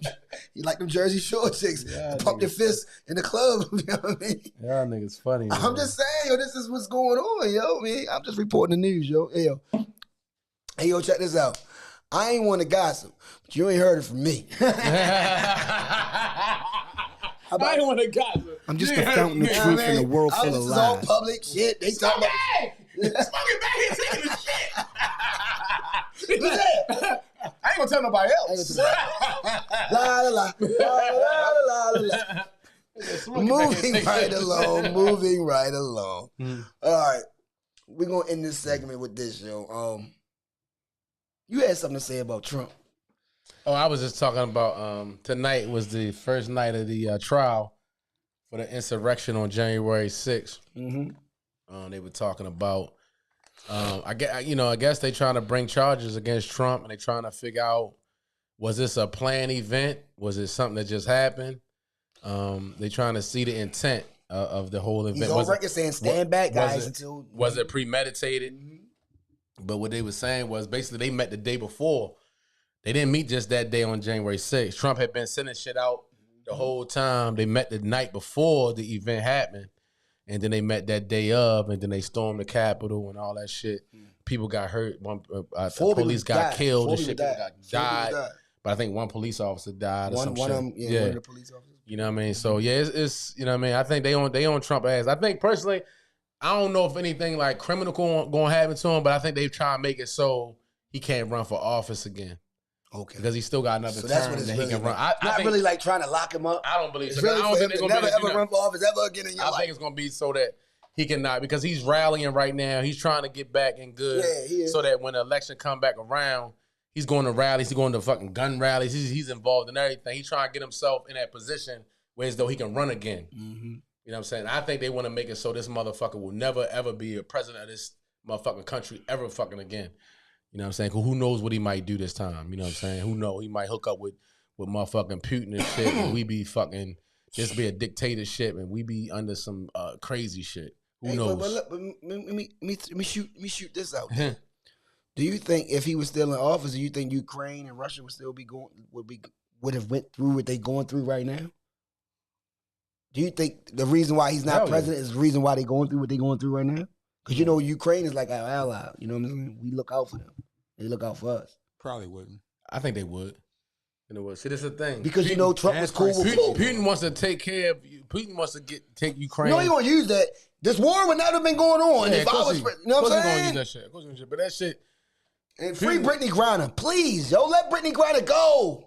he like them Jersey Shore chicks. Yeah, Pump their fists in the club. You know what I mean? Y'all niggas funny. I'm just saying, yo, this is what's going on, yo. Man, I'm just reporting the news, yo. Hey, yo, check this out. I ain't want to gossip, but you ain't heard it from me. I ain't want to gossip. I'm just You the heard fountain of me. truth in a world full This of is all lies. public shit. They talk about Smoking back here taking the shit. that. I ain't gonna tell nobody else. La la la la la la la. Moving right along. Moving right along. All right, we're gonna end this segment with this, yo. You had something to say about Trump. Oh, I was just talking about tonight was the first night of the trial for the insurrection on January 6th. Mm-hmm. They were talking about, I guess they trying to bring charges against Trump, and they trying to figure out, was this a planned event? Was it something that just happened? They trying to see the intent of the whole event. He's on record saying, "Stand back, guys." Until was it premeditated? But what they were saying was basically they met the day before. They didn't meet just that day on January 6th. Trump had been sending shit out the whole time. They met the night before the event happened. And then they met that day of, and then they stormed the Capitol and all that shit. People got hurt. One police got killed. And shit. People died. But I think one police officer died or some shit. One of the police officers. You know what I mean? So yeah, it's you know what I mean. I think they on Trump ass. I think personally, I don't know if anything like criminal gonna happen to him, but I think they try to make it so he can't run for office again. Okay. Because he still got another that's term what it's that really he can run. not I think, really like trying to lock him up. I don't believe It's so. really I don't for think him they're to gonna never be ever run for office ever again in your I life. think it's gonna be so that he cannot, because he's rallying right now. He's trying to get back in good, Yeah, he is. so that when the election come back around, he's going to rallies. He's going to fucking gun rallies. He's involved in everything. He's trying to get himself in that position where as though he can run again. Mm-hmm. You know what I'm saying? I think they want to make it so this motherfucker will never ever be a president of this motherfucking country ever fucking again. You know what I'm saying? Cause who knows what he might do this time? You know what I'm saying? Who knows? He might hook up with motherfucking Putin and shit, and we be fucking, this be a dictatorship, and we be under some crazy shit. Who knows? But look, let me shoot this out. Do you think if he was still in office, do you think Ukraine and Russia would still be would have went through what they going through right now? Do you think the reason why he's not president is the reason why they going through what they going through right now? Because you know Ukraine is like our ally. You know what I'm saying? We look out for them. They look out for us. Probably wouldn't. I think they would. You know what? See, this is the thing. Because Putin, you know Trump was cool with Putin wants to take care of you. Putin wants to take Ukraine. You know he gonna use that. This war would not have been going on if I was. You know what I'm saying? Gonna use that shit. Of course he's gonna use that shit. But that shit. And free Brittany Griner, please, yo. Let Brittany Griner go.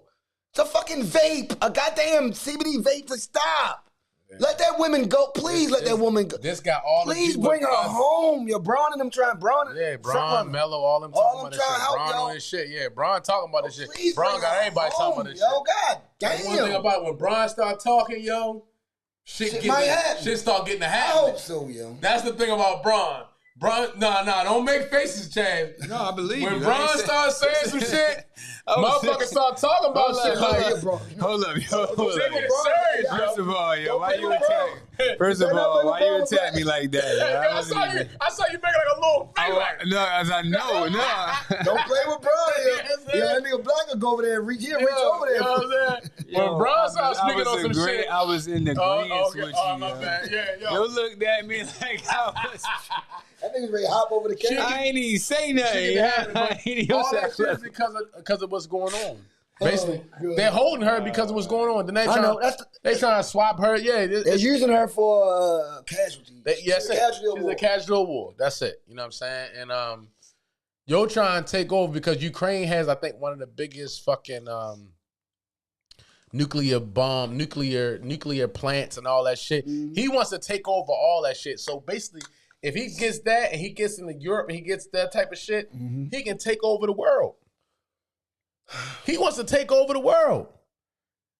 It's a fucking vape, a goddamn CBD vape. To stop. Let that woman go. Please let that woman go. This got all. Please bring her home. Yo, Braun and them trying. Braun. Yeah, Braun, Mello, all them talking about this shit. Braun yo. on this shit. Yeah, Braun talking about this shit. Please Braun bring got her everybody home, talking about this yo, shit. God And one thing damn. about when Braun start talking, yo, shit might happen. Shit start getting to I happen. hope so, yo. That's the thing about Braun. Nah, don't make faces, Chad. No, I believe When you. Braun starts saying some shit, motherfuckers start talking about shit like, Hold up, yo. Hold take up. it serious, yo. First of all, yo, why you play with attack? First of all, why you attack me like that? Yo? I saw you making like a little thing like No, as I know, no. Don't play with Braun, yo. Yo, that nigga Black will go over there and reach here, reach over there. You know what I'm saying? When Braun starts speaking on some shit. I was in the Oh, greens with oh, you. my yo. bad. Yeah, yo. Yo looked at me like I was. That nigga's ready to hop over the camera. I ain't even say nothing. Shit can happen, but all that shit is because of what's going on. Basically, they're holding her because of what's going on. Then they trying to swap her. Yeah, They're using her for casualty. Yes, she's a casual war. That's it. You know what I'm saying? And you're trying to take over because Ukraine has, I think, one of the biggest fucking nuclear plants and all that shit. Mm-hmm. He wants to take over all that shit. So basically, if he gets that and he gets into Europe and he gets that type of shit, he can take over the world. He wants to take over the world.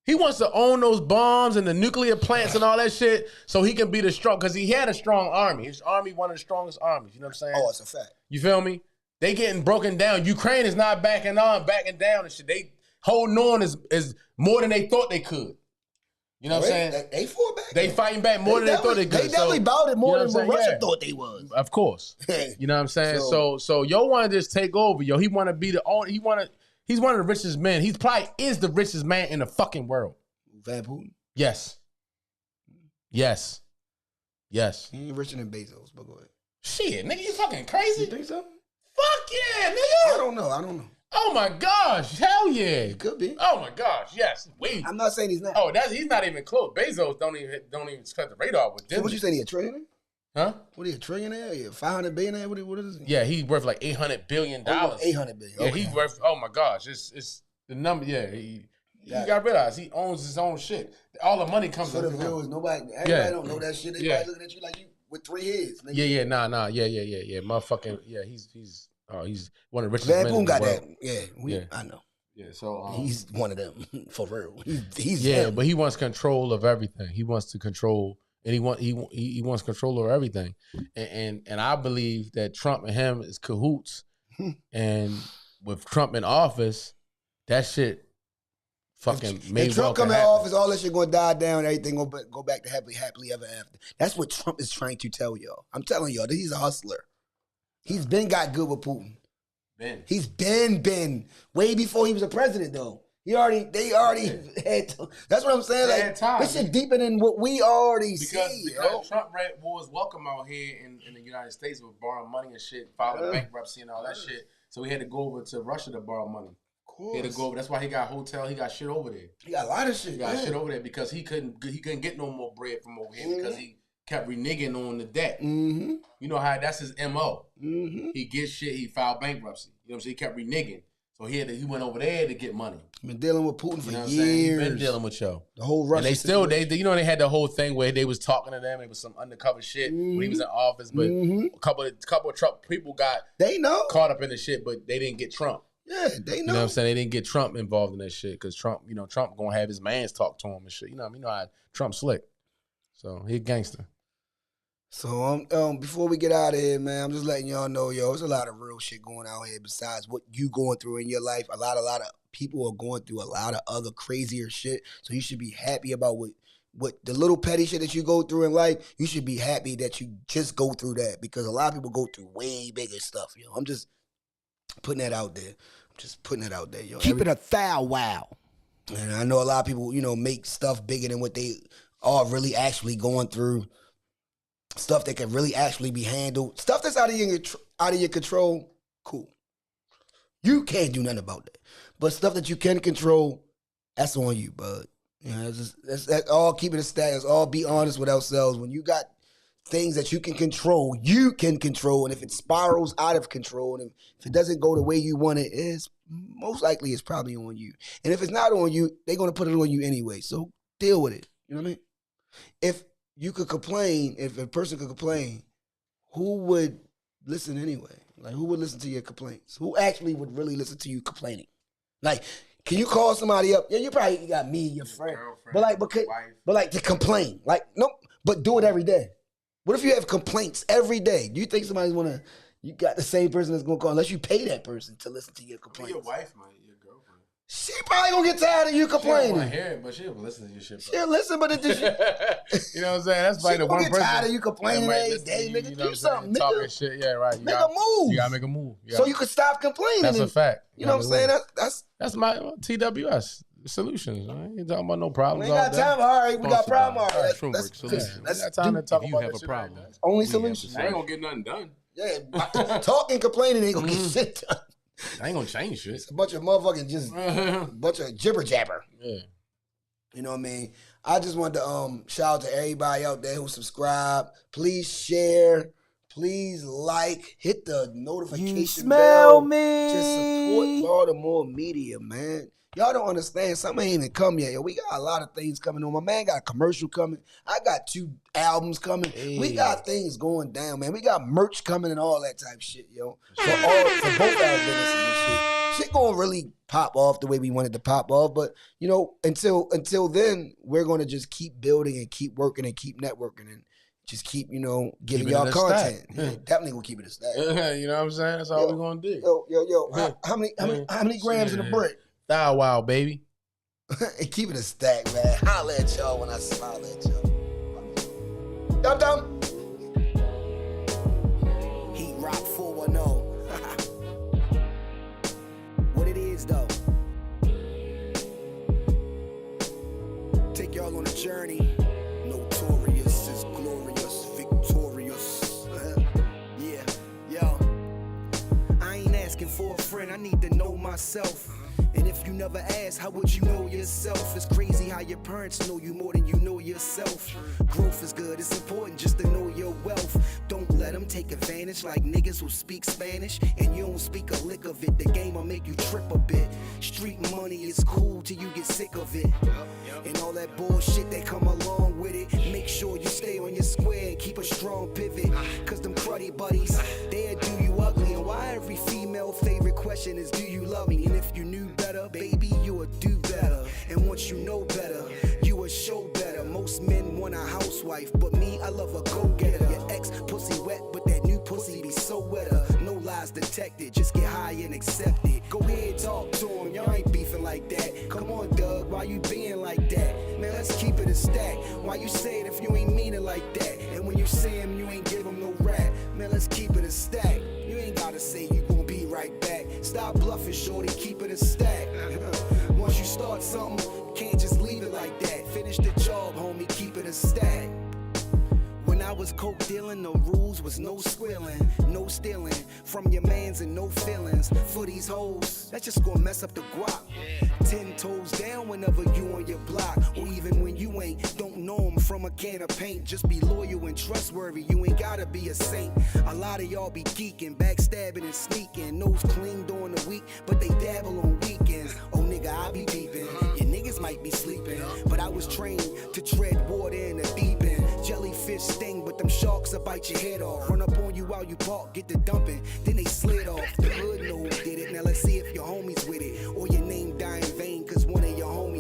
He wants to own those bombs and the nuclear plants and all that shit so he can be the strong, because he had a strong army. His army, one of the strongest armies. You know what I'm saying? Oh, it's a fact. You feel me? They getting broken down. Ukraine is not backing down and shit. They holding on is more than they thought they could. You know what I'm saying? They fought back. They fighting back more than they thought they could. They definitely bought it more than what Russia Yeah. thought they was. Of course. You know what I'm saying? So yo want to just take over, yo. He want to be the only. He's one of the richest men. He probably is the richest man in the fucking world. Van Putin? Yes. Yes. Yes. He ain't richer than Bezos, but go ahead. Shit, nigga, you fucking crazy? You think so? Fuck yeah, nigga. I don't know. Oh my gosh, hell yeah. It could be. Oh my gosh, yes. Wait. I'm not saying he's not. Oh, he's not even close. Bezos don't even cut the radar with So them. what you saying? He a trillionaire? Huh? What he a trillionaire? Yeah, 500 billionaire? What is he? Yeah, he's worth like $800 billion. Oh, 800 billion. Yeah, Okay. he's worth. Oh my gosh, it's the number. Yeah, he got realized he owns his own shit. All the money comes For from the him. viewers, everybody don't know that shit. They Yeah. probably looking at you like you with 3 heads. Nigga. Yeah, motherfucking, yeah, he's one of the richest Van men in Boom the got world. that. Yeah, Yeah. I know. Yeah, so He's one of them for real. He's yeah, him. but he wants control of everything. He wants to control, and he wants control over everything. And I believe that Trump and him is cahoots. And with Trump in office, that shit fucking made If Trump well come in happen. office, all that shit gonna die down. Everything gonna go back to happily ever after. That's what Trump is trying to tell y'all. I'm telling y'all, he's a hustler. He's been got good with Putin. He's been way before he was a president though. They already had. That's what I'm saying. They Like had time. this shit deeper than what we already Because see. Yo. Trump was welcome out here in the United States with borrowing money and shit, filing bankruptcy and all that shit. So he had to go over to Russia to borrow money. He had to go over. That's why he got hotel. He got shit over there. He got a lot of shit. He got shit over there because he couldn't get no more bread from over here because he kept reneging on the debt. Mm-hmm. You know how that's his MO. Mm-hmm. He gets shit. He filed bankruptcy. You know what I'm saying? He kept reneging. So he went over there to get money. Been dealing with Putin for You know what I'm years. saying? He been dealing with yo. The whole Russia. And they still, they had the whole thing where they was talking to them. It was some undercover shit when he was in office. But a couple of Trump people got They know. caught up in the shit, but they didn't get Trump. Yeah, they know. You know what I'm saying? They didn't get Trump involved in that shit because Trump gonna have his mans talk to him and shit. You know how Trump's slick. So he a gangster. So before we get out of here, man, I'm just letting y'all know, yo, there's a lot of real shit going out here besides what you going through in your life. A lot of people are going through a lot of other crazier shit. So you should be happy about what the little petty shit that you go through in life. You should be happy that you just go through that because a lot of people go through way bigger stuff, yo. I'm just putting that out there. Yo. Keep it a thou wow. And I know a lot of people, make stuff bigger than what they are really actually going through. Stuff that can really actually be handled. Stuff that's out of your control, cool. You can't do nothing about that. But stuff that you can control, that's on you, bud. That's all keep it a status. All be honest with ourselves. When you got things that you can control. And if it spirals out of control, and if it doesn't go the way you want it, it's most likely it's probably on you. And if it's not on you, they're gonna put it on you anyway. So deal with it. You know what I mean? If you could complain, if a person could complain, who would listen anyway? Like, who would listen to your complaints? Who actually would really listen to you complaining? Like, can you call somebody up? Yeah, you probably got me, your friend. But to complain. Like, nope, but do it every day. What if you have complaints every day? Do you think somebody's you got the same person that's gonna call unless you pay that person to listen to your complaints? Your wife, man, your girlfriend. She probably gonna get tired of you complaining. She don't want to hear it, but she'll listen to your shit. She'll listen, but it just you know what I'm saying? That's probably the one get person. tired of you complaining every day, nigga. You know Do what I'm something, saying? nigga. Talking shit, yeah, right. Make a move. You gotta make a move. So you can stop complaining. That's a fact. You know what I'm saying? That's my TWS solutions. I ain't talking about no We problems. ain't got time. All right, we got problem. All right, That's that's time to talk If you about have that a shit problem, right now. only solution. I ain't gonna get nothing done. Yeah, talking, complaining ain't gonna get shit done. I ain't gonna change shit. It's a bunch of motherfucking just bunch of jibber jabber. Yeah. You know what I mean? I just wanted to shout out to everybody out there who subscribe. Please share. Please like. Hit the notification bell. Just support Baltimore media, man. Y'all don't understand. Something ain't even come yet. Yo, we got a lot of things coming on. My man got a commercial coming. I got 2 albums coming. Hey. We got things going down, man. We got merch coming and all that type of shit, yo. For both our businesses and shit. Shit gonna really pop off the way we wanted to pop off. But, until then, we're gonna just keep building and keep working and keep networking. just keep, you know, giving Keep it y'all in a content. stack. Yeah, definitely gonna keep it a stack. You know what I'm saying? That's all we're gonna do. Yo. How many grams in a brick? Thou wow, baby. Keep it a stack, man. Holla at y'all when I smile at y'all. Dum. Heat Rock 410. What it is though. Take y'all on a journey. Notorious is glorious, victorious. Yeah, yo. I ain't asking for a friend, I need to know myself. And if you never ask, how would you know yourself? It's crazy how your parents know you more than you know yourself. Growth is good, it's important just to know your wealth. Don't let them take advantage like niggas who speak Spanish and you don't speak a lick of it. The game will make you trip a bit. Street money is cool till you get sick of it. And all that bullshit that come along with it. Make sure you stay on your square and keep a strong pivot. Cause them cruddy buddies, they'll do you ugly. And why every female favorite question is, do you love me? And if you knew better, baby, you would do better. And once you know better, you would show better. Most men want a housewife, but me, I love a go-getter. Your ex pussy wet, but that new pussy be so wetter. No lies detected, just get high and accept it. Go ahead, talk to him, y'all ain't beefing like that. Come on, Doug, why you being like that? Man, let's keep it a stack. Why you say it if you ain't mean it like that? And when you say him, you ain't give him no rap. Man, let's keep it a stack. You ain't gotta say you gon' be right back. Stop bluffing, shorty, keep it a stack. Once you start something, can't just leave it like that. Finish the job, homie, keep it a stack. When I was coke dealing, the rules was no squealing, no stealing from your mans and no feelings. For these hoes, that's just gonna mess up the guap. 10 toes down whenever you on your block, or even when you ain't. Don't know them from a can of paint. Just be loyal and trustworthy. You ain't gotta be a saint. A lot of y'all be geeking, backstabbing and sneaking. Nose clean during the week, but they dabble on weekends. Oh nigga, I be peeping. Your niggas might be sleeping, but I was trained to tread water in the deep end. Jellyfish sting, but them sharks will bite your head off. Run up on you while you park, get the dumping, then they slid off. The hood know who did it. Now let's see if your homies with it, or your name die in vain, cause one of your homies